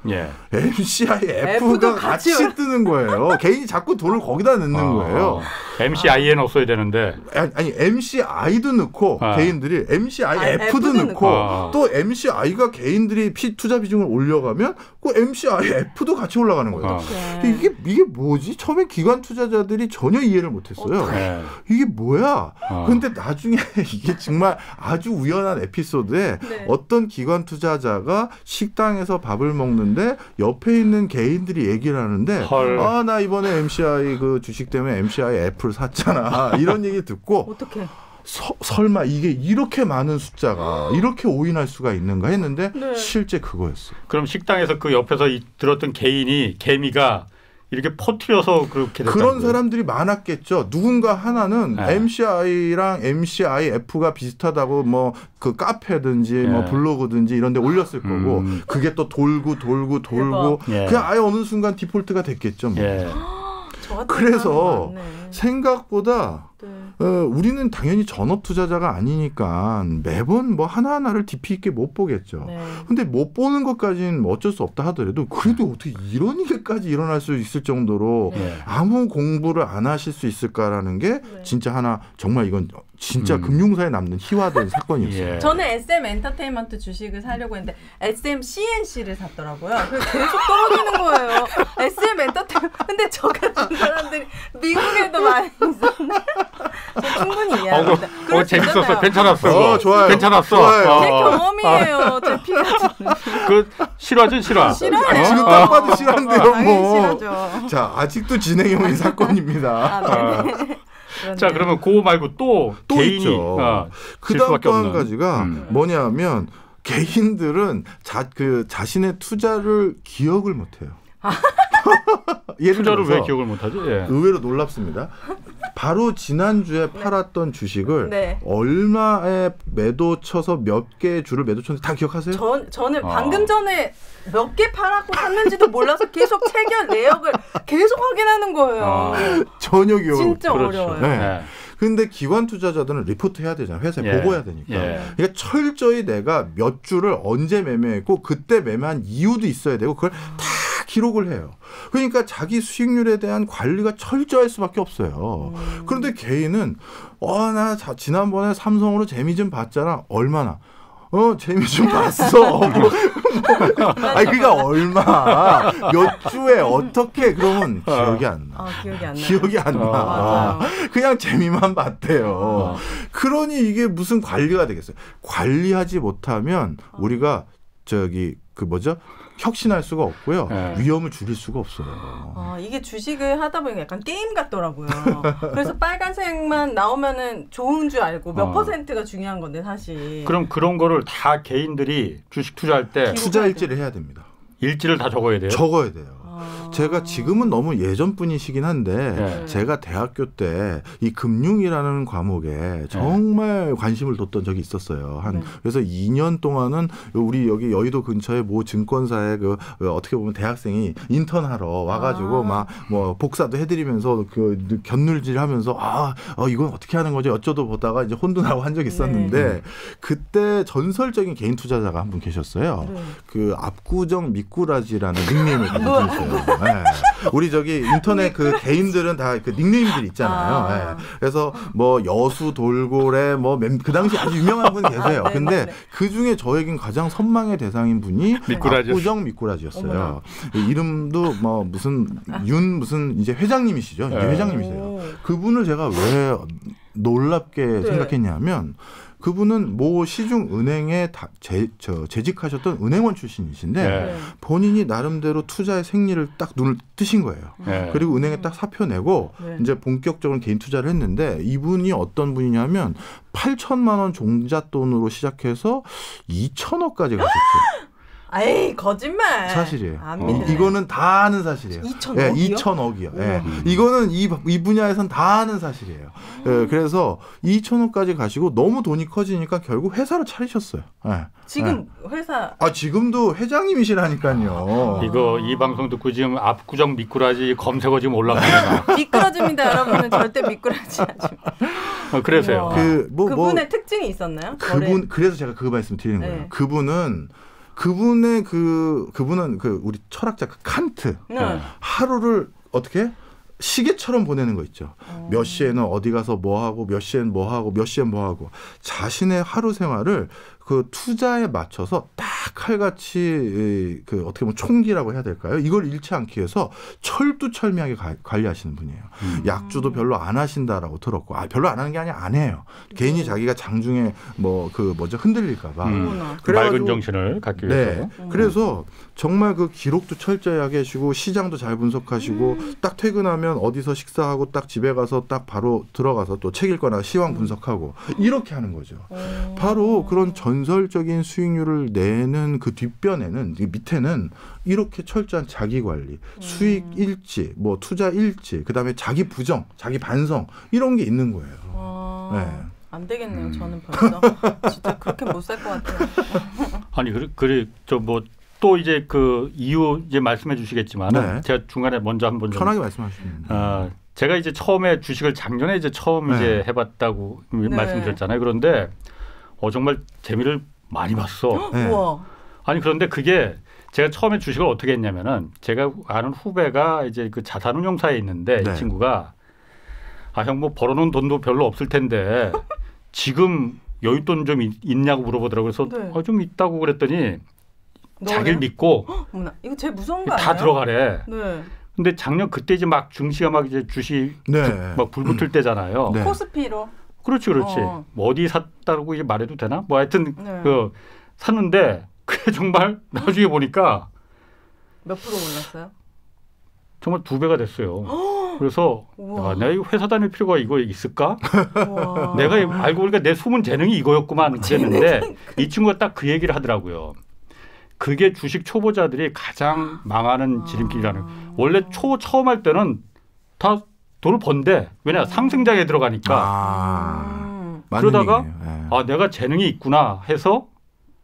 MCIF가 같이 뜨는 거예요. 개인이 자꾸 돈을 거기다 넣는 거예요. MCI에 넣었어야 되는데. 아니 MCI도 넣고 개인들이 MCIF도 넣고 또 MCI가 개인들이 투자 비중을 올려가면 그 MCIF도 같이 올라가는 거예요. 이게 뭐지? 처음에 기관 투자자들이 전혀 이해를 못했어요. 이게 뭐야? 근데 나중에 이게 정말 아주 우연한 에피소드에 어떤 기관 투자자가 식당에서 밥을 먹는데 옆에 있는 개인들이 얘기를 하는데 나 이번에 MCI 그 주식 때문에 MCI F를 샀잖아. 이런 얘기 듣고 어떻게? 설마 이게 이렇게 많은 숫자가 이렇게 오인할 수가 있는가 했는데 실제 그거였어요. 그럼 식당에서 그 옆에서 들었던 개미가 이렇게 퍼뜨려서 그렇게 됐다는 그런 사람들이 많았겠죠. 누군가 하나는 MCI랑 MCIF가 비슷하다고 뭐 그 카페든지 뭐 블로그든지 이런 데 올렸을 거고 그게 또 돌고 그냥 아예 어느 순간 디폴트가 됐겠죠. 뭐. 그래서 생각보다 우리는 당연히 전업 투자자가 아니니까 매번 뭐 하나하나를 깊이 있게 못 보겠죠. 근데 못 보는 것까지는 어쩔 수 없다 하더라도 그래도 어떻게 이런 일까지 일어날 수 있을 정도로 아무 공부를 안 하실 수 있을까라는 게 진짜 하나 정말 이건 진짜 금융사에 남는 희화된 사건이었어요. 저는 SM 엔터테인먼트 주식을 사려고 했는데 SM CNC를 샀더라고요. 그래서 계속 떨어지는 거예요. SM 엔터테인먼트. 근데 저 같은 사람들이 미국에도 많이 있었나? 저 충분히 이해합니다. 재밌었어. 괜찮았어. 좋아요. 괜찮았어. 좋아요. 제 경험이에요. 제 피가. 그 실화죠, 실화. 싫어요. 지금 딱 봐도 실한데요, 당연히 뭐. 싫어죠. 자, 아직도 진행형인 사건입니다. 자, 그러면 그거 말고 또 개인이 있죠. 그다음 또 한 가지가 뭐냐면 개인들은 자신의 투자를 기억을 못해요. 투자를 왜 기억을 못하지? 의외로 놀랍습니다. 바로 지난주에 팔았던 주식을 얼마에 매도 쳐서 몇 개의 주를 매도 쳤는지 다 기억하세요? 저는 방금 전에 몇 개 팔았고 샀는지도 몰라서 계속 체결 내역을 계속 확인하는 거예요. 전혀 기억을 진짜 어려워요. 근데 기관 투자자들은 리포트 해야 되잖아요. 회사에 보고해야 되니까. 그러니까 철저히 내가 몇 주를 언제 매매했고 그때 매매한 이유도 있어야 되고 그걸 다 기록을 해요. 그러니까 자기 수익률에 대한 관리가 철저할 수밖에 없어요. 그런데 개인은 나 지난번에 삼성으로 재미 좀 봤잖아. 얼마나? 재미 좀 봤어. 아니 그러니까 얼마 몇 주에 어떻게 그러면 기억이 안 나. 기억이 안 나. 그냥 재미만 봤대요. 그러니 이게 무슨 관리가 되겠어요. 관리하지 못하면 우리가 혁신할 수가 없고요. 위험을 줄일 수가 없어요. 이게 주식을 하다 보니까 약간 게임 같더라고요. 그래서 빨간색만 나오면은 좋은 줄 알고 몇 퍼센트가 중요한 건데 사실. 그럼 그런 거를 다 개인들이 주식 투자할 때 투자 일지를 해야 됩니다. 일지를 다 적어야 돼요? 적어야 돼요. 제가 지금은 너무 예전 분이시긴 한데 제가 대학교 때 이 금융이라는 과목에 정말 관심을 뒀던 적이 있었어요. 그래서 2년 동안은 우리 여기 여의도 근처에 모 증권사에 어떻게 보면 대학생이 인턴하러 와가지고 막 뭐 복사도 해드리면서 견눌질하면서 이건 어떻게 하는 거지 어쩌도 보다가 이제 혼도 나고 한 적이 있었는데 그때 전설적인 개인 투자자가 한 분 계셨어요. 그 압구정 미꾸라지라는 닉네임을 가지고 있어요. 우리 인터넷 그 개인들은 다 그 닉네임들이 있잖아요. 그래서 뭐 여수 돌고래 그 당시 아주 유명한 분이 계세요. 근데 그 중에 저에겐 가장 선망의 대상인 분이 압구정 미꾸라지였어요. 이름도 무슨 이제 회장님이시죠. 이제 회장님이세요. 그분을 제가 왜 놀랍게 생각했냐면 그분은 모 시중은행에 재직하셨던 은행원 출신이신데 본인이 나름대로 투자의 생리를 딱 눈을 뜨신 거예요. 그리고 은행에 딱 사표 내고 이제 본격적으로 개인 투자를 했는데 이분이 어떤 분이냐면 8천만 원 종잣돈으로 시작해서 2천억까지 가셨죠. 에이 거짓말. 사실이에요. 안 믿네. 이거는 다 아는 사실이에요. 2천억이요? 2천억이요. 이거는 이 분야에선 다 아는 사실이에요. 그래서 2천억까지 가시고 너무 돈이 커지니까 결국 회사를 차리셨어요. 지금 회사. 지금도 회장님이시라니까요. 이 방송 듣고 지금 압구정 미꾸라지 검색어 지금 올라갑니다. 미꾸라지입니다, 여러분은 절대 미꾸라지 하지. 그래서요. 그분의 특징이 있었나요? 그래서 제가 그 말씀 드리는 거예요. 그분은 우리 철학자 칸트 하루를 어떻게 시계처럼 보내는 거 있죠. 몇 시에는 어디 가서 뭐 하고 몇 시엔 뭐 하고 몇 시엔 뭐 하고 자신의 하루 생활을 그 투자에 맞춰서 딱 칼같이 어떻게 보면 총기라고 해야 될까요? 이걸 잃지 않기 위해서 철두철미하게 관리하시는 분이에요. 약주도 별로 안 하신다라고 들었고, 별로 안 하는 게 아니라 안 해요. 괜히 자기가 장중에 흔들릴까봐. 맑은 정신을 갖기 위해서. 그래서 정말 그 기록도 철저하게 하시고 시장도 잘 분석하시고 딱 퇴근하면 어디서 식사하고 딱 집에 가서 딱 바로 들어가서 또 책 읽거나 시황 분석하고 이렇게 하는 거죠. 바로 그런 전설적인 수익률을 내는 그 뒷변에는 밑에는 이렇게 철저한 자기 관리, 수익 일지, 투자 일지, 그다음에 자기 부정, 자기 반성 이런 게 있는 거예요. 안 되겠네요. 저는 벌써 진짜 그렇게 못 살 것 같아요. 아니 또 이제 그 이유 이제 말씀해 주시겠지만 제가 중간에 먼저 한번 편하게 말씀하시면 제가 이제 처음에 주식을 작년에 이제 처음 네. 이제 해봤다고 말씀드렸잖아요. 그런데 정말 재미를 많이 봤어. 네. 우와. 아니 그런데 그게 제가 처음에 주식을 어떻게 했냐면은 제가 아는 후배가 이제 그 자산운용사에 있는데 네. 이 친구가 형 뭐 벌어놓은 돈도 별로 없을 텐데 지금 여윳돈 좀 있냐고 물어보더라고요. 그래서 네. 좀 있다고 그랬더니 자기를 너네요? 믿고 어머나, 이거 제일 무서운 거 아니에요? 다 들어가래. 네. 근데 작년 그때 이제 막 증시가 막 이제 주식 네. 막 불 붙을 때잖아요. 네. 코스피로. 그렇지. 뭐 어디 샀다고 이제 말해도 되나? 뭐 하여튼 네. 샀는데 그게 정말 나중에 보니까 몇 프로 올랐어요? 정말 2배가 됐어요. 그래서 내가 이 회사 다닐 필요가 이거 있을까? 우와. 내가 알고 보니까 내 숨은 재능이 이거였구만 그랬는데 이 친구가 딱 그 얘기를 하더라고요. 그게 주식 초보자들이 가장 망하는 지름길이라는. 원래 처음 할 때는 다 돈을 번대. 왜냐 상승장에 들어가니까. 그러다가 네. 내가 재능이 있구나 해서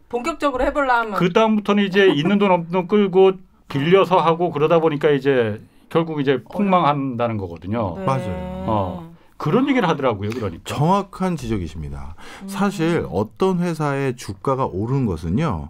본격적으로 해보려면 그 다음부터는 이제 있는 돈 없는 돈 끌고 빌려서 하고 그러다 보니까 이제 결국 이제 폭망한다는 거거든요. 네. 맞아요. 그런 얘기를 하더라고요. 그러니까. 정확한 지적이십니다. 사실 어떤 회사의 주가가 오른 것은요.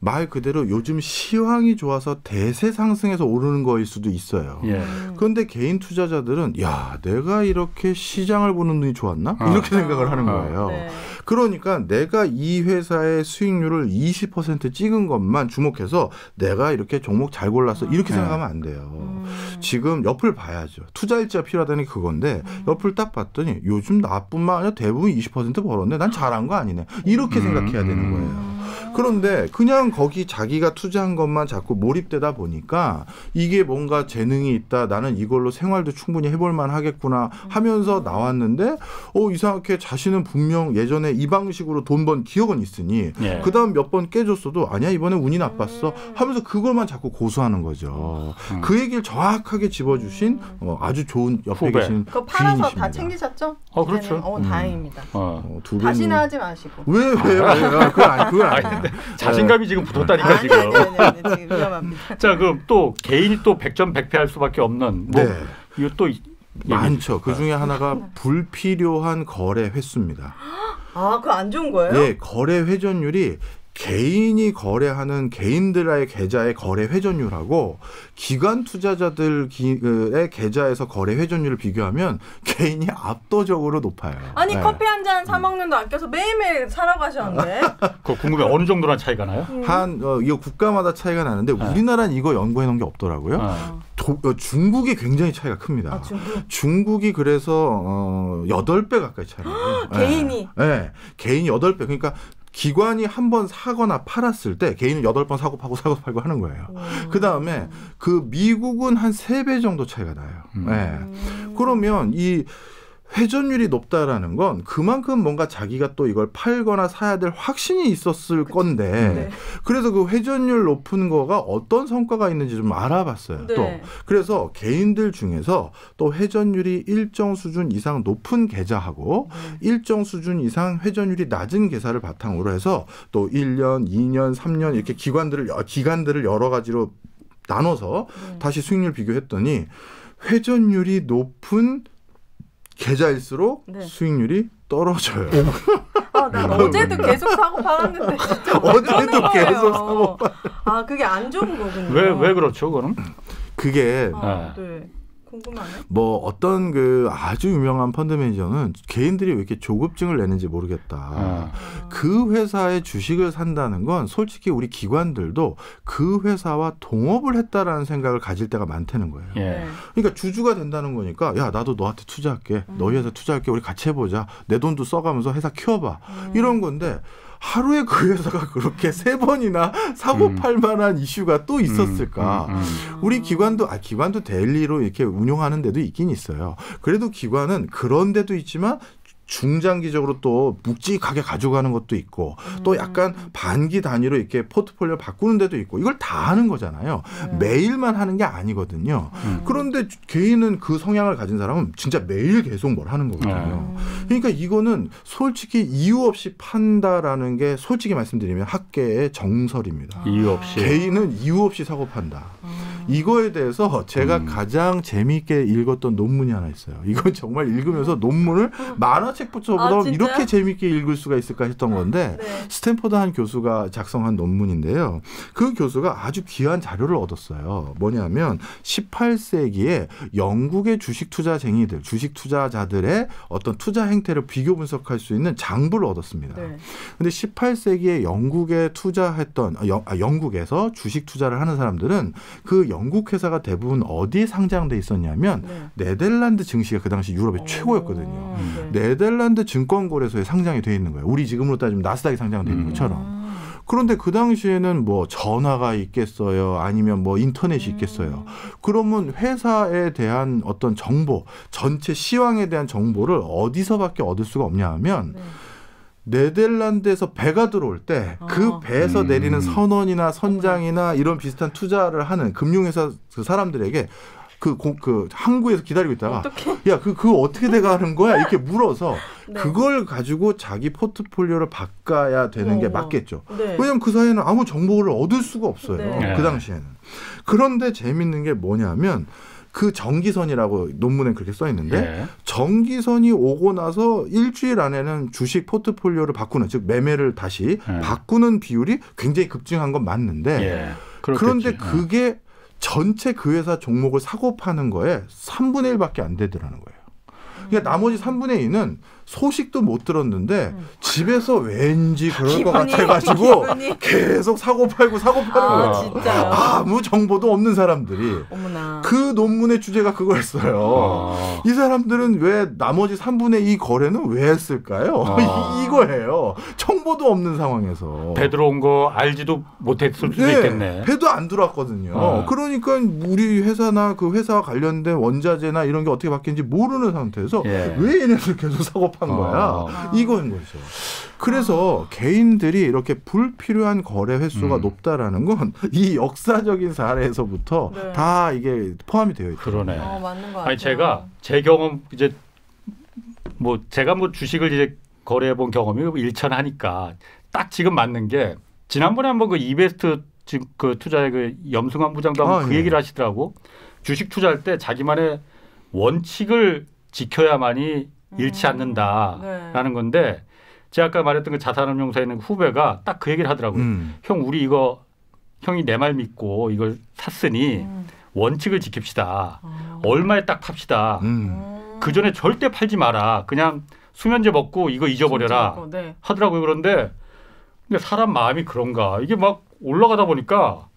말 그대로 요즘 시황이 좋아서 대세 상승해서 오르는 거일 수도 있어요. 예. 그런데 개인 투자자들은 야 내가 이렇게 시장을 보는 눈이 좋았나? 이렇게 생각을 하는 거예요. 네. 그러니까 내가 이 회사의 수익률을 20% 찍은 것만 주목해서 내가 이렇게 종목 잘 골랐어 이렇게 생각하면 안 돼요. 지금 옆을 봐야죠. 투자일지가 필요하다는 게 그건데 옆을 딱 봤더니 요즘 나뿐만 아니라 대부분 20% 벌었네. 난 잘한 거 아니네. 이렇게 생각해야 되는 거예요. 그런데 그냥 거기 자기가 투자한 것만 자꾸 몰입되다 보니까 이게 뭔가 재능이 있다. 나는 이걸로 생활도 충분히 해볼 만하겠구나 하면서 나왔는데 이상하게 자신은 분명 예전에 이 방식으로 돈 번 기억은 있으니 예. 그다음 몇 번 깨졌어도 아니야 이번에 운이 나빴어 하면서 그걸만 자꾸 고수하는 거죠. 그 얘기를 정확하게 집어주신 아주 좋은 옆에 후배. 계신 그거 팔아서 귀인이십니다. 다 챙기셨죠? 그렇죠. 다행입니다. 두 배는- 다시는 하지 마시고. 왜요? 그건 아니에요. 자신감이 지금 붙었다니까 지금. 아니, 지금 위험합니다. 자 그럼 또 개인이 또 100점 100패할 수밖에 없는 뭐 네. 이거 또 많죠. 그 중에 하나가 불필요한 거래 횟수입니다. 그거 안 좋은 거예요? 예, 거래 회전율이 개인이 거래하는 개인들의 계좌의 거래 회전율하고 기관 투자자들의 계좌에서 거래 회전율을 비교하면 개인이 압도적으로 높아요. 아니 네. 커피 한 잔 사 먹는 돈 아껴서 매일매일 사러 가셨는데. 그거 궁금해 어느 정도나 차이가 나요? 이거 국가마다 차이가 나는데 우리나라는 이거 연구해 놓은 게 없더라고요. 중국이 굉장히 차이가 큽니다. 중국이 그래서 8배 가까이 차이가 나요. 개인이? 네. 개인이 8배. 그러니까 기관이 한 번 사거나 팔았을 때 개인은 8번 사고 팔고 하는 거예요. 그다음에 그 미국은 한 3배 정도 차이가 나요. 네. 그러면 이 회전율이 높다라는 건 그만큼 뭔가 자기가 또 이걸 팔거나 사야 될 확신이 있었을 건데 네. 그래서 그 회전율 높은 거가 어떤 성과가 있는지 좀 알아봤어요. 네. 또 그래서 개인들 중에서 또 회전율이 일정 수준 이상 높은 계좌하고 일정 수준 이상 회전율이 낮은 계좌를 바탕으로 해서 또 1년, 2년, 3년 이렇게 기간들을 여러 가지로 나눠서 다시 수익률 비교했더니 회전율이 높은 계좌일수록 수익률이 떨어져요. 난 어제도 계속 사고 팔았는데 진짜 어제도 계속 사고 그게 안 좋은 거군요. 왜 그렇죠, 그럼? 그게 네. 궁금하네. 뭐 어떤 그 아주 유명한 펀드 매니저는 개인들이 왜 이렇게 조급증을 내는지 모르겠다. 그 회사의 주식을 산다는 건 솔직히 우리 기관들도 그 회사와 동업을 했다라는 생각을 가질 때가 많다는 거예요. 예. 그러니까 주주가 된다는 거니까 야 나도 너한테 투자할게. 너희 회사 투자할게. 우리 같이 해보자. 내 돈도 써가면서 회사 키워봐. 이런 건데 하루에 그 회사가 그렇게 3번이나 사고 팔 만한 이슈가 또 있었을까? 우리 기관도 데일리로 이렇게 운용하는 데도 있긴 있어요. 그래도 기관은 그런 데도 있지만 중장기적으로 또 묵직하게 가져가는 것도 있고 또 약간 반기 단위로 이렇게 포트폴리오 바꾸는 데도 있고 이걸 다 하는 거잖아요. 매일만 하는 게 아니거든요. 그런데 개인은 그 성향을 가진 사람은 진짜 매일 계속 뭘 하는 거거든요. 그러니까 이거는 솔직히 이유 없이 판다라는 게 솔직히 말씀드리면 학계의 정설입니다. 이유 없이. 개인은 이유 없이 사고 판다. 이거에 대해서 제가 가장 재미있게 읽었던 논문이 하나 있어요. 이건 정말 읽으면서 논문을 만화책보다 이렇게 재미있게 읽을 수가 있을까 했던 건데 네. 스탠퍼드 한 교수가 작성한 논문인데요. 그 교수가 아주 귀한 자료를 얻었어요. 뭐냐면 18세기에 영국의 주식 투자쟁이들, 주식 투자자들의 어떤 투자 행태를 비교 분석할 수 있는 장부를 얻었습니다. 네. 근데 18세기에 영국에 투자했던 영국에서 주식 투자를 하는 사람들은 그 영국 회사가 대부분 어디에 상장돼 있었냐면 네덜란드 증시가 그 당시 유럽의 최고였거든요. 네덜란드 증권거래소에 상장이 돼 있는 거예요. 우리 지금으로 따지면 나스닥에 상장돼 있는 것처럼. 그런데 그 당시에는 뭐 전화가 있겠어요? 아니면 뭐 인터넷이 있겠어요? 그러면 회사에 대한 어떤 정보, 전체 시황에 대한 정보를 어디서밖에 얻을 수가 없냐 하면 네덜란드에서 배가 들어올 때 그 배에서 내리는 선원이나 선장이나 이런 비슷한 투자를 하는 금융회사 그 사람들에게 그 항구에서 기다리고 있다가 야, 그거 어떻게 돼가는 거야? 이렇게 물어서 그걸 가지고 자기 포트폴리오를 바꿔야 되는 게 맞겠죠. 왜냐하면 그 사이에는 아무 정보를 얻을 수가 없어요. 그 당시에는. 그런데 재밌는 게 뭐냐면 그 정기선이라고 논문에 그렇게 써 있는데 정기선이 오고 나서 일주일 안에는 주식 포트폴리오를 바꾸는, 즉 매매를 다시 바꾸는 비율이 굉장히 급증한 건 맞는데 그런데 그게 전체 그 회사 종목을 사고 파는 거에 3분의 1밖에 안 되더라는 거예요. 그러니까 나머지 3분의 2는 소식도 못 들었는데 집에서 왠지 그럴 것 같아가지고 계속 사고 팔고 거예요. 진짜요? 아무 정보도 없는 사람들이. 어머나. 그 논문의 주제가 그거였어요. 이 사람들은 왜 나머지 3분의 2 거래는 왜 했을까요? 이거예요. 정보도 없는 상황에서. 배 들어온 거 알지도 못했을 수도 있겠네. 배도 안 들어왔거든요. 그러니까 우리 회사나 그 회사와 관련된 원자재나 이런 게 어떻게 바뀌는지 모르는 상태에서 왜 얘네들 계속 사고 판 거야? 이거인 거죠. 그래서 개인들이 이렇게 불필요한 거래 횟수가 높다라는 건 이 역사적인 사례에서부터 다 이게 포함이 되어 있죠. 그러네. 맞는 것 같아요. 아니 제가 제 경험 이제 제가 주식을 이제 거래해 본 경험이 일천하니까 딱 지금 맞는 게 지난번에 한번 그 이베스트 그 투자의 그 염승환 부장도 한번 그 얘기를 하시더라고. 주식 투자할 때 자기만의 원칙을 지켜야만이 잃지 않는다라는 건데 제가 아까 말했던 그 자산운용사에 있는 후배가 딱 그 얘기를 하더라고요. 형 우리 이거 형이 내 말 믿고 이걸 샀으니 원칙을 지킵시다. 얼마에 딱 팝시다. 그 전에 절대 팔지 마라. 그냥 수면제 먹고 이거 잊어버려라 하더라고요. 그런데 사람 마음이 그런가. 이게 막 올라가다 보니까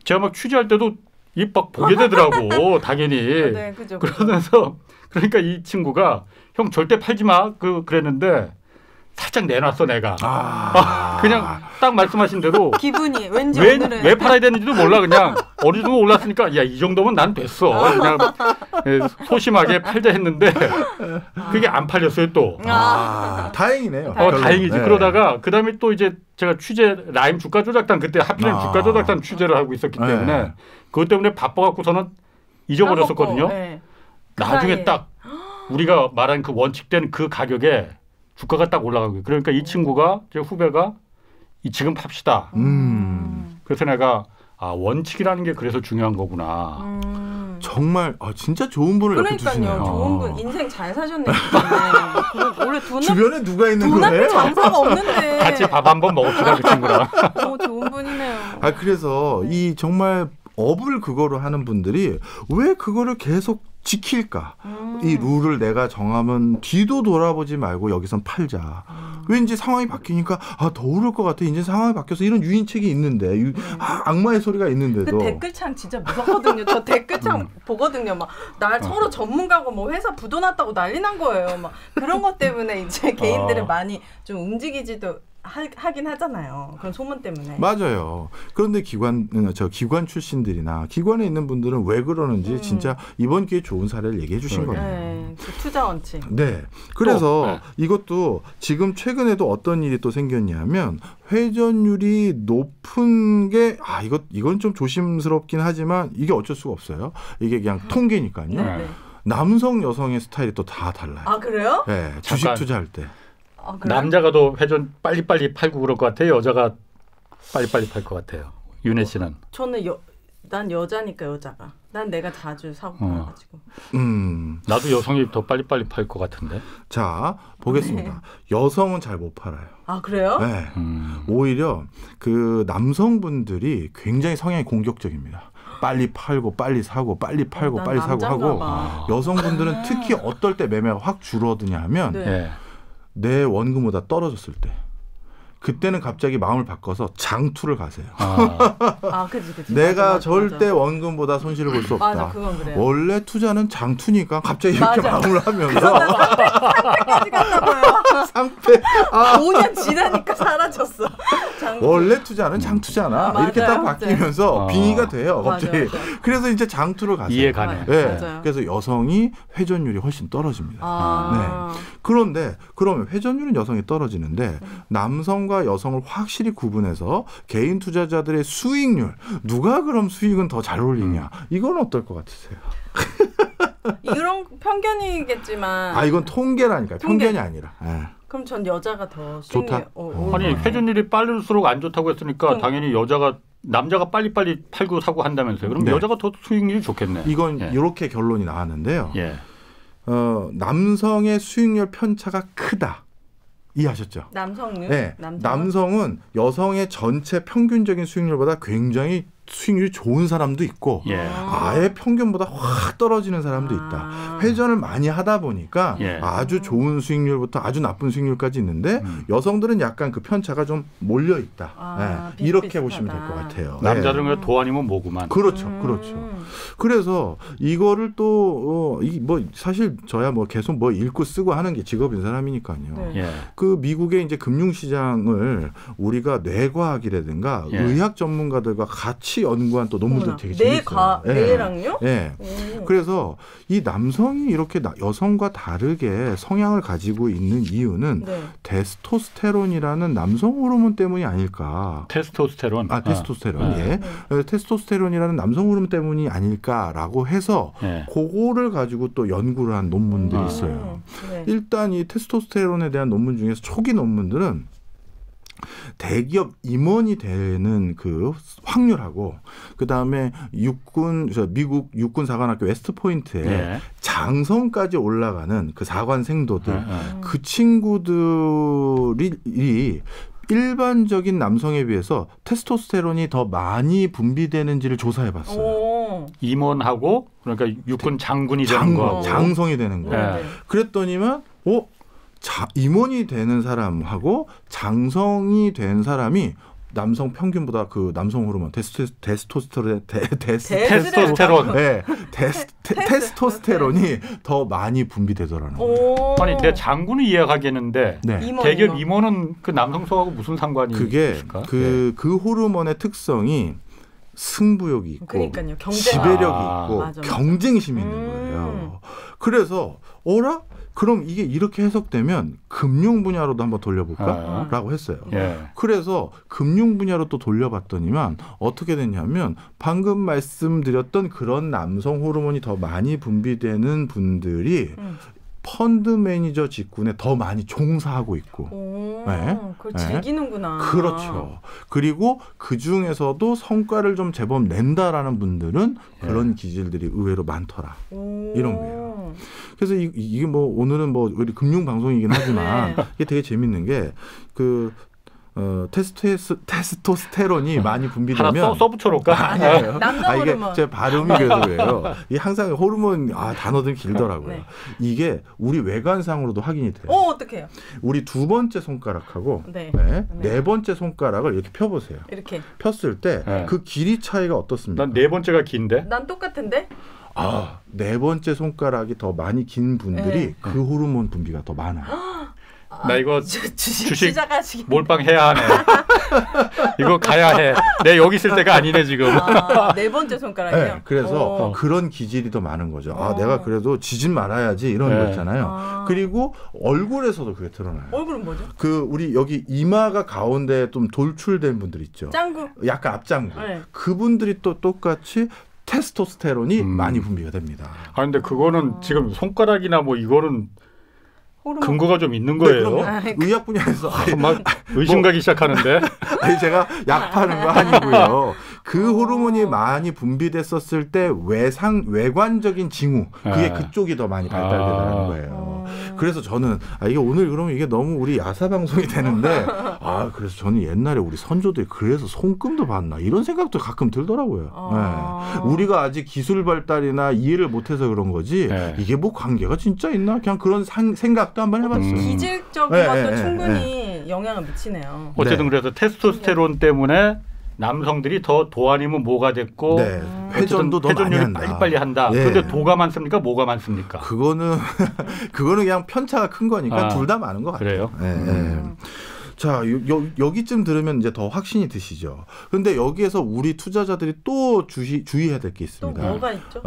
제가 막 취재할 때도 이 막 보게 되더라고. 당연히. 그죠. 그러면서 그러니까 이 친구가 형 절대 팔지 마 그랬는데 살짝 내놨어 내가. 그냥 딱 말씀하신 대로 기분이 왠지 왜 팔아야 되는지도 몰라. 그냥 어느 정도 올랐으니까 야, 이 정도면 난 됐어. 그냥 소심하게 팔자 했는데 그게 안 팔렸어요 또. 다행이네요. 다행이지. 그러다가 그다음에 또 이제 제가 취재 라임 주가 조작단 그때 하필이면 주가 조작단 취재를 하고 있었기 때문에 그것 때문에 바빠갖고서는 잊어버렸었거든요. 나중에 딱 우리가 말한 그 원칙된 그 가격에 주가가 딱 올라가고 그러니까 이 친구가 제 후배가 지금 팝시다. 그래서 내가 원칙이라는 게 그래서 중요한 거구나. 정말 진짜 좋은 분을 옆에 주시네요. 그러니까요. 좋은 분. 인생 잘 사셨네. 원래 주변에 누가 있는 돈 거예요? 앞에 장사가 없는데. 같이 밥 한번 먹읍시다 그 친구랑. 좋은 분이네요. 그래서 이 정말 업을 그거로 하는 분들이 왜 그거를 계속 지킬까? 이 룰을 내가 정하면 뒤도 돌아보지 말고 여기선 팔자. 왠지 상황이 바뀌니까 더 오를 것 같아. 이제 상황이 바뀌어서 이런 유인책이 있는데 악마의 소리가 있는데도. 그 댓글창 진짜 무섭거든요. 저 댓글창 보거든요. 막 서로 전문가고 뭐 회사 부도 났다고 난리 난 거예요. 막 그런 것 때문에 이제 개인들은 많이 좀 움직이지도 하긴 하잖아요. 그런 소문 때문에. 맞아요. 그런데 기관 출신들이나 기관에 있는 분들은 왜 그러는지 진짜 이번 기회에 좋은 사례를 얘기해 주신 거예요. 그 투자 원칙. 네. 그래서 이것도 지금 최근에도 어떤 일이 또 생겼냐면 회전율이 높은 게 이건 좀 조심스럽긴 하지만 이게 어쩔 수가 없어요. 이게 그냥 통계니까요. 남성 여성의 스타일이 또 다 달라요. 그래요? 네. 주식 투자할 때. 남자가 더 회전 빨리빨리 팔고 그럴 것 같아요. 여자가 빨리빨리 팔 것 같아요. 윤혜 씨는. 저는 난 여자니까 여자가. 난 내가 자주 사고 팔아가지고. 나도 여성이 더 빨리빨리 팔 것 같은데. 자, 보겠습니다. 여성은 잘 못 팔아요. 아, 그래요? 네. 오히려 그 남성분들이 굉장히 성향이 공격적입니다. 빨리 팔고 빨리 사고 빨리 팔고 빨리 사고 하고 여성분들은 특히 어떨 때 매매가 확 줄어드냐 하면 네. 내 원금보다 떨어졌을 때 그때는 갑자기 마음을 바꿔서 장투를 가세요. 그치. 내가 맞아, 절대 맞아. 원금보다 손실을 볼 수 없다. 맞아, 그건 그래요. 원래 투자는 장투니까 갑자기 이렇게 맞아. 마음을 하면서 상패까지 갔다고요. 상패 5년 지나니까 사라졌어. 원래 투자는 장투잖아. 이렇게 딱 바뀌면서 빙의가 돼요. 갑자기. 맞아. 그래서 이제 장투로 가세요. 이해가네. 네. 맞아요. 그래서 여성이 회전율이 훨씬 떨어집니다. 네. 그런데 그러면 회전율은 여성이 떨어지는데 남성과 여성을 확실히 구분해서 개인 투자자들의 수익률 누가 그럼 수익은 더 잘 올리냐 이건 어떨 것 같으세요? 이런 편견이겠지만 이건 통계라니까요. 편견이 아니라. 그럼 전 여자가 더 수익률 좋다? 아니 회전율이 빠를수록 안 좋다고 했으니까 당연히 남자가 빨리빨리 팔고 사고 한다면서요. 그럼 여자가 더 수익률이 좋겠네. 이건 이렇게 결론이 나왔는데요. 예. 남성의 수익률 편차가 크다. 이해하셨죠? 남성률? 네. 남성은 여성의 전체 평균적인 수익률보다 굉장히 수익률이 좋은 사람도 있고 아예 평균보다 확 떨어지는 사람도 있다. 회전을 많이 하다 보니까 아주 좋은 수익률부터 아주 나쁜 수익률까지 있는데 여성들은 약간 그 편차가 좀 몰려 있다. 이렇게 보시면 될 것 같아요. 남자들은 그냥 도 아니면 뭐구만. 그렇죠. 그래서 이거를 또 뭐 사실 저야 뭐 계속 뭐 읽고 쓰고 하는 게 직업인 사람이니까요. 그 미국의 이제 금융시장을 우리가 뇌과학이라든가 의학 전문가들과 같이 연구한 또 논문도 되게 재밌어요. 뇌랑요? 네. 그래서 이 남성이 이렇게 여성과 다르게 성향을 가지고 있는 이유는 테스토스테론이라는 남성 호르몬 때문이 아닐까. 테스토스테론. 테스토스테론. 테스토스테론이라는 남성 호르몬 때문이 아닐까라고 해서 그거를 가지고 또 연구를 한 논문들이 있어요. 일단 이 테스토스테론에 대한 논문 중에서 초기 논문들은 대기업 임원이 되는 그 확률하고 그다음에 미국 육군 사관학교 웨스트포인트에 장성까지 올라가는 그 사관생도들 그 친구들이 일반적인 남성에 비해서 테스토스테론이 더 많이 분비되는지를 조사해봤어요. 임원하고 그러니까 육군 장군이 되는 거, 장성이 되는 거. 그랬더니만 임원이 되는 사람하고 장성이 된 사람이 남성 평균보다 그 남성 호르몬 테스토스테론이 더 많이 분비되더라는 거예요. 아니 내 장군은 이해하겠는데 대기업 임원은 그 남성성하고 무슨 상관이 있을까? 그 호르몬의 특성이 승부욕이 있고 지배력이 있고 경쟁심이 있는 거예요. 그래서 그럼 이게 이렇게 해석되면 금융 분야로도 한번 돌려볼까? 라고 했어요. 그래서 금융 분야로 또 돌려봤더니만 어떻게 됐냐면 방금 말씀드렸던 그런 남성 호르몬이 더 많이 분비되는 분들이 펀드 매니저 직군에 더 많이 종사하고 있고. 그걸 즐기는구나. 그렇죠. 그리고 그중에서도 성과를 좀 제법 낸다라는 분들은 그런 기질들이 의외로 많더라. 이런 거예요. 그래서 이게 뭐 오늘은 뭐 우리 금융 방송이긴 하지만 이게 되게 재밌는 게 테스토스테론이 많이 분비되면 하나 써붙여놓을까? 아니에요. 남성 이게 호르몬. 제 발음이 그래서 그래요. 이 항상 호르몬 단어들이 길더라고요. 이게 우리 외관상으로도 확인이 돼요. 어떡해요? 우리 두 번째 손가락하고 네 번째 손가락을 이렇게 펴보세요. 이렇게 폈을 때 그 길이 차이가 어떻습니까? 난 네 번째가 긴데? 난 똑같은데? 네 번째 손가락이 더 많이 긴 분들이 그 호르몬 분비가 더 많아요. 나 이거 주식 몰빵 해야 하네. 이거 가야 해. 내 여기 있을 때가 아니네 지금. 네 번째 손가락이요? 그래서 그런 기질이 더 많은 거죠. 내가 그래도 지진 말아야지 이런 거 있잖아요. 그리고 얼굴에서도 그게 드러나요. 얼굴은 뭐죠? 우리 여기 이마가 가운데 좀 돌출된 분들 있죠. 짱구. 약간 앞장구. 그분들이 또 똑같이 테스토스테론이 많이 분비가 됩니다. 근데 그거는 지금 손가락이나 뭐 이거는 근거가 좀 있는 거예요. 의학 분야에서 막 의심 가기 시작하는데. 제가 약 파는 거 아니고요. 그 호르몬이 많이 분비됐었을 때 외관적인 징후 그게 그쪽이 더 많이 발달되다는 거예요. 그래서 저는 이게 오늘 그러면 이게 너무 우리 야사 방송이 되는데 그래서 저는 옛날에 우리 선조들이 그래서 손금도 봤나 이런 생각도 가끔 들더라고요. 네. 우리가 아직 기술 발달이나 이해를 못해서 그런 거지 이게 뭐 관계가 진짜 있나 그냥 그런 생각도 한번 해봤어요. 기질적인 것도 충분히 영향을 미치네요. 어쨌든 그래서 테스토스테론 때문에 남성들이 더 도아니면 뭐가 됐고 회전도 더 많이 한다. 빨리빨리 한다. 그런데 도가 많습니까? 뭐가 많습니까? 그거는 그냥 편차가 큰 거니까 둘 다 많은 것 같아요. 그래요? 자, 여기쯤 들으면 이제 더 확신이 드시죠. 그런데 여기에서 우리 투자자들이 또 주의해야 될 게 있습니다. 또 뭐가 있죠?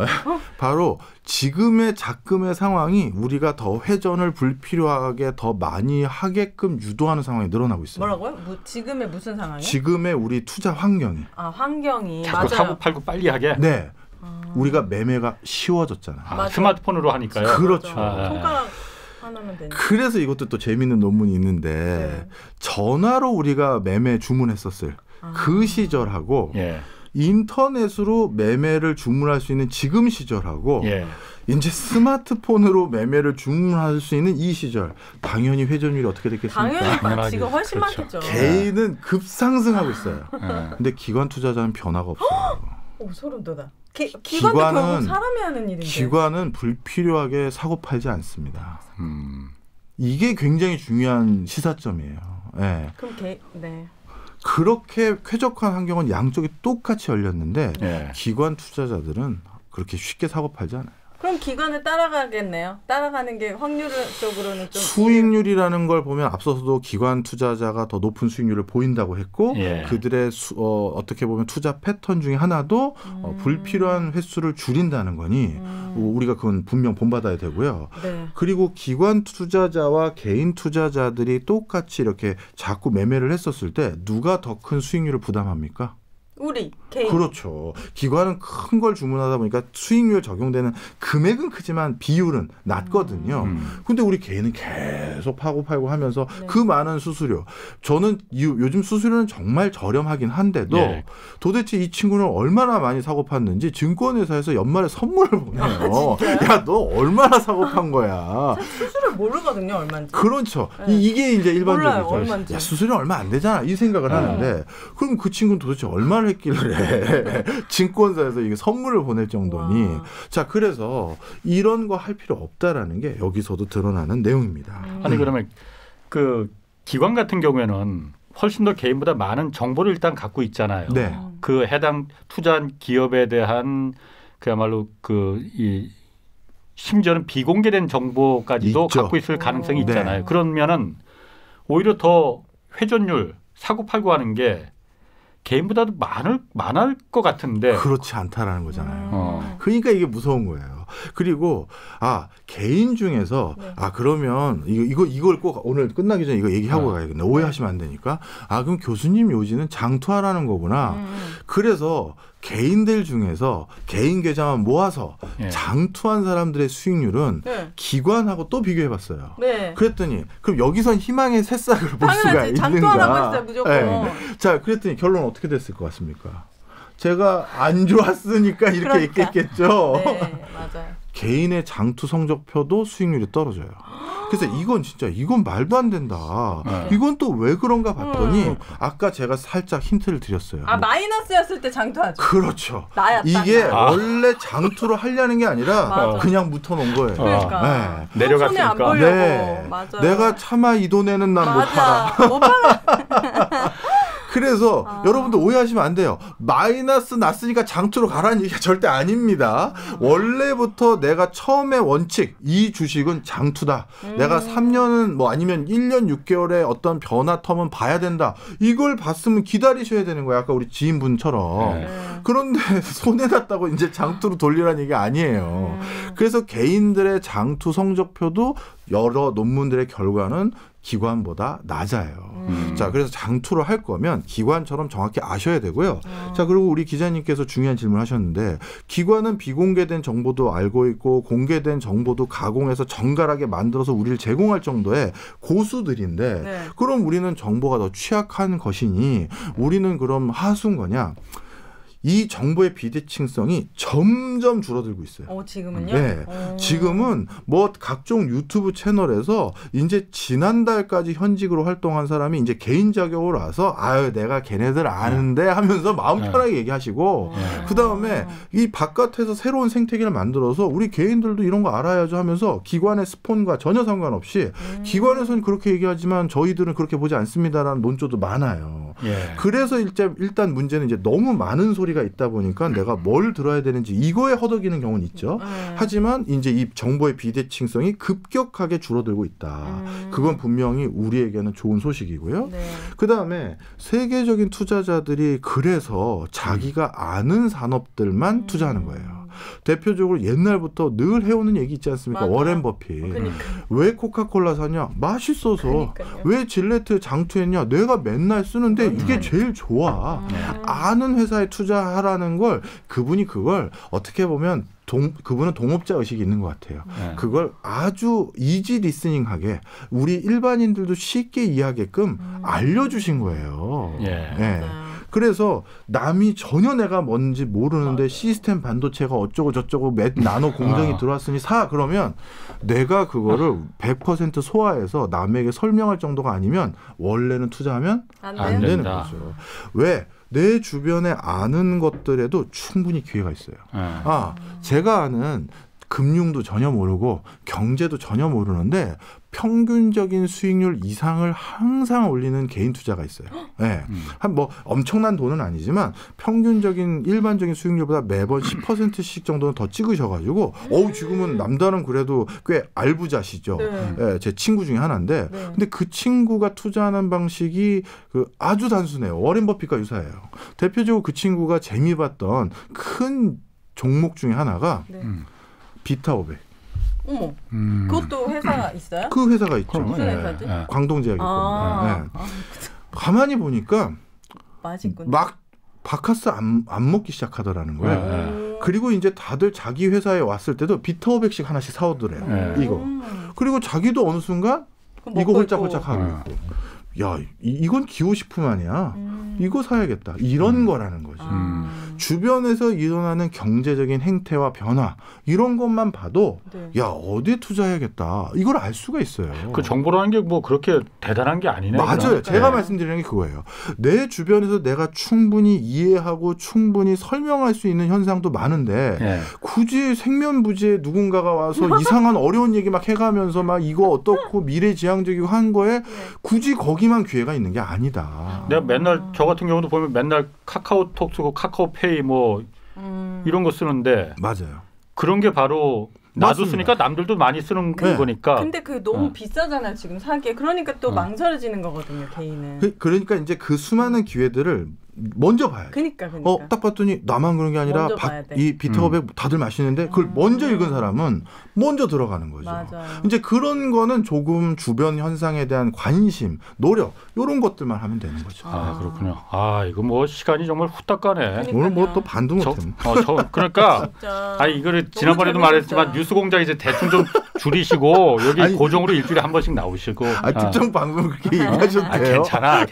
바로 지금의 작금의 상황이 우리가 더 회전을 불필요하게 더 많이 하게끔 유도하는 상황이 늘어나고 있어요. 뭐라고요? 지금의 무슨 상황이요? 지금의 우리 투자 환경이. 환경이. 자꾸 맞아요. 사고 팔고 빨리 하게? 네. 우리가 매매가 쉬워졌잖아요. 스마트폰으로 하니까요. 그렇죠. 손가락 하나면 되니까. 그래서 이것도 또 재미있는 논문이 있는데 전화로 우리가 매매 주문했었을 그 시절하고 인터넷으로 매매를 주문할 수 있는 지금 시절하고 이제 스마트폰으로 매매를 주문할 수 있는 이 시절 당연히 회전율이 어떻게 됐겠습니까? 당연히 지금 훨씬 많겠죠. 개인은 급상승하고 있어요. 근데 기관 투자자는 변화가 없어요. 소름 돋아. 기관도 결국 사람이 하는 일인데. 기관은 불필요하게 사고 팔지 않습니다. 이게 굉장히 중요한 시사점이에요. 네. 그럼 그렇게 쾌적한 환경은 양쪽이 똑같이 열렸는데 기관 투자자들은 그렇게 쉽게 사고 팔지 않아요. 그럼 기관을 따라가겠네요. 따라가는 게 확률적으로는 좀 수익률이라는 걸 보면 앞서서도 기관 투자자가 더 높은 수익률을 보인다고 했고 그들의 어떻게 보면 투자 패턴 중에 하나도 불필요한 횟수를 줄인다는 거니 우리가 그건 분명 본받아야 되고요. 그리고 기관 투자자와 개인 투자자들이 똑같이 이렇게 자꾸 매매를 했었을 때 누가 더 큰 수익률을 부담합니까? 우리 개인. 그렇죠. 기관은 큰 걸 주문하다 보니까 수익률 적용되는 금액은 크지만 비율은 낮거든요. 근데 우리 개인은 계속 파고 팔고 하면서 그 많은 수수료. 저는 요즘 수수료는 정말 저렴하긴 한데도 도대체 이 친구는 얼마나 많이 사고 팠는지 증권회사에서 연말에 선물을 보내요. 야, 너 얼마나 사고 판 거야. 수수료 모르거든요, 얼마인지. 그렇죠. 이게 이제 일반적이죠. 야, 수수료 얼마 안 되잖아. 이 생각을 하는데 그럼 그 친구는 도대체 얼마나 했길래 증권사에서 이게 선물을 보낼 정도니. 자, 그래서 이런 거 할 필요 없다라는 게 여기서도 드러나는 내용입니다. 아니 그러면 그 기관 같은 경우에는 훨씬 더 개인보다 많은 정보를 일단 갖고 있잖아요. 그 해당 투자한 기업에 대한 그야말로 이 심지어는 비공개된 정보까지도 있죠. 갖고 있을 가능성이 있잖아요. 그러면은 오히려 더 회전율 사고 팔고 하는 게 개인보다도 많을 것 같은데 그렇지 않다라는 거잖아요. 그러니까 이게 무서운 거예요. 그리고 개인 중에서 그러면 이걸 꼭 오늘 끝나기 전에 이거 얘기하고 가야겠네. 오해하시면 안 되니까. 그럼 교수님 요지는 장투하라는 거구나. 그래서 개인들 중에서 개인 계좌만 모아서 장투한 사람들의 수익률은 기관하고 또 비교해봤어요. 그랬더니 그럼 여기선 희망의 새싹을 볼 수가 있는가? 장투하라고 했어요, 무조건. 자, 그랬더니 결론 어떻게 됐을 것 같습니까? 제가 안 좋았으니까 이렇게 얘기했겠죠. 맞아요. 개인의 장투 성적표도 수익률이 떨어져요. 그래서 이건 말도 안 된다. 이건 또 왜 그런가 봤더니 아까 제가 살짝 힌트를 드렸어요. 마이너스였을 때 장투하죠. 그렇죠. 이게 원래 장투로 하려는 게 아니라 그냥 묻어놓은 거예요. 그러니까. 내려갔으니까. 손에 안 보려고. 맞아요. 내가 차마 이 돈에는 난 못 팔아. 못 팔아. 그래서 여러분들 오해하시면 안 돼요. 마이너스 났으니까 장투로 가라는 얘기가 절대 아닙니다. 원래부터 내가 처음에 원칙, 이 주식은 장투다. 내가 3년은 아니면 1년 6개월의 어떤 변화 텀은 봐야 된다. 이걸 봤으면 기다리셔야 되는 거예요. 아까 우리 지인분처럼. 그런데 손에 났다고 이제 장투로 돌리라는 얘기가 아니에요. 그래서 개인들의 장투 성적표도 여러 논문들의 결과는 기관보다 낮아요. 자, 그래서 장투를 할 거면 기관처럼 정확히 아셔야 되고요. 자, 그리고 우리 기자님께서 중요한 질문을 하셨는데 기관은 비공개된 정보도 알고 있고 공개된 정보도 가공해서 정갈하게 만들어서 우리를 제공할 정도의 고수들인데 그럼 우리는 정보가 더 취약한 것이니 우리는 그럼 하수인 거냐? 이 정보의 비대칭성이 점점 줄어들고 있어요. 지금은요? 네. 지금은 뭐 각종 유튜브 채널에서 이제 지난달까지 현직으로 활동한 사람이 이제 개인 자격으로 와서 아유 내가 걔네들 아는데 하면서 마음 편하게 얘기하시고 그다음에 이 바깥에서 새로운 생태계를 만들어서 우리 개인들도 이런 거 알아야죠 하면서 기관의 스폰과 전혀 상관없이 기관에서는 그렇게 얘기하지만 저희들은 그렇게 보지 않습니다라는 논조도 많아요. 그래서 일단 문제는 이제 너무 많은 소리가 있다 보니까 내가 뭘 들어야 되는지 이거에 허덕이는 경우는 있죠. 하지만 이제 이 정보의 비대칭성이 급격하게 줄어들고 있다. 그건 분명히 우리에게는 좋은 소식이고요. 그다음에 세계적인 투자자들이 그래서 자기가 아는 산업들만 투자하는 거예요. 대표적으로 옛날부터 늘 해오는 얘기 있지 않습니까? 맞아. 워렌 버핏. 왜 코카콜라 사냐? 맛있어서. 그러니까요. 왜 질레트 장투했냐? 내가 맨날 쓰는데 이게 제일 좋아. 아는 회사에 투자하라는 걸 그분이 그걸 어떻게 보면 그분은 동업자 의식이 있는 것 같아요. 그걸 아주 이지 리스닝하게 우리 일반인들도 쉽게 이해하게끔 알려주신 거예요. 그래서 남이 전혀 내가 뭔지 모르는데 시스템 반도체가 어쩌고 저쩌고 몇 나노 공정이 들어왔으니 사 그러면 내가 그거를 100% 소화해서 남에게 설명할 정도가 아니면 원래는 투자하면 안 되는 거죠. 왜? 내 주변에 아는 것들에도 충분히 기회가 있어요. 제가 아는 금융도 전혀 모르고 경제도 전혀 모르는데 평균적인 수익률 이상을 항상 올리는 개인 투자가 있어요. 한 뭐 엄청난 돈은 아니지만 평균적인 일반적인 수익률보다 매번 10%씩 정도는 더 찍으셔가지고 지금은 남다른 그래도 꽤 알부자시죠. 제 친구 중에 하나인데 근데 그 친구가 투자하는 방식이 아주 단순해요. 워렌 버핏과 유사해요. 대표적으로 그 친구가 재미 봤던 큰 종목 중에 하나가 비타 500. 어머, 그것도 회사가 있어요? 그 회사가 있죠. 무슨 회사지? 광동제약이거든요. 가만히 보니까 맛있군요. 막 바카스 안 먹기 시작하더라는 거예요. 그리고 이제 다들 자기 회사에 왔을 때도 비타 500씩 하나씩 사오더래요. 이거. 그리고 자기도 어느 순간 이거 홀짝홀짝 하고 있고. 야, 이건 기호식품 아니야. 이거 사야겠다. 이런 거라는 거지. 주변에서 일어나는 경제적인 행태와 변화 이런 것만 봐도 야 어디에 투자해야겠다. 이걸 알 수가 있어요. 그 정보라는 게 뭐 그렇게 대단한 게 아니네. 맞아요. 제가 말씀드리는 게 그거예요. 내 주변에서 내가 충분히 이해하고 충분히 설명할 수 있는 현상도 많은데 굳이 생면부지에 누군가가 와서 이상한 어려운 얘기 막 해가면서 막 이거 어떻고 미래지향적이고 한 거에 굳이 거기만 기회가 있는 게 아니다. 내가 맨날 저 같은 경우도 보면 맨날 카카오톡 쓰고 카카오페이 뭐 이런 거 쓰는데 맞아요. 그런 게 바로 나도 맞습니다. 쓰니까 남들도 많이 쓰는 거니까. 근데 그 너무 비싸잖아요 지금 사기에. 그러니까 또 망설여지는 거거든요 개인은. 그러니까 이제 그 수많은 기회들을 먼저 봐야 돼. 그러니까. 딱 봤더니 나만 그런 게 아니라 이 비타 500 다들 마시는데 그걸 먼저 읽은 사람은 먼저 들어가는 거죠. 맞아요. 이제 그런 거는 조금 주변 현상에 대한 관심, 노력 이런 것들만 하면 되는 거죠. 그렇군요. 이거 뭐 시간이 정말 후딱 가네. 오늘 뭐 또 반도 못했네. 그러니까 이거를 지난번에도 말했지만 뉴스공장 이제 대충 좀 줄이시고 여기 고정으로 일주일에 한 번씩 나오시고. 특정 방송 그렇게 얘기하셔도 돼요. 괜찮아.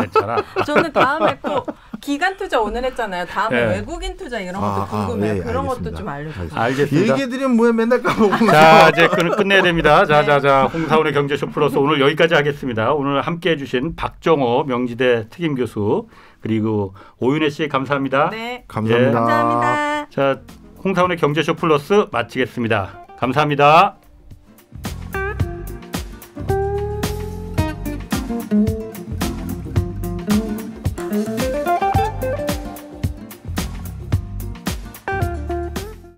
저는 다음에 꼭 기관 투자 오늘 했잖아요. 다음에 외국인 투자 이런 것도 궁금해요. 그런 알겠습니다. 것도 좀 알려주세요. 알겠습니다. 얘기해드리면 뭐야 맨날 까먹고. 자, 이제 끝내야 됩니다. 자, 홍사원의 경제쇼 플러스 오늘 여기까지 하겠습니다. 오늘 함께해 주신 박정호 명지대 특임교수 그리고 오윤혜 씨 감사합니다. 네. 감사합니다. 감사합니다. 자, 홍사원의 경제쇼 플러스 마치겠습니다. 감사합니다.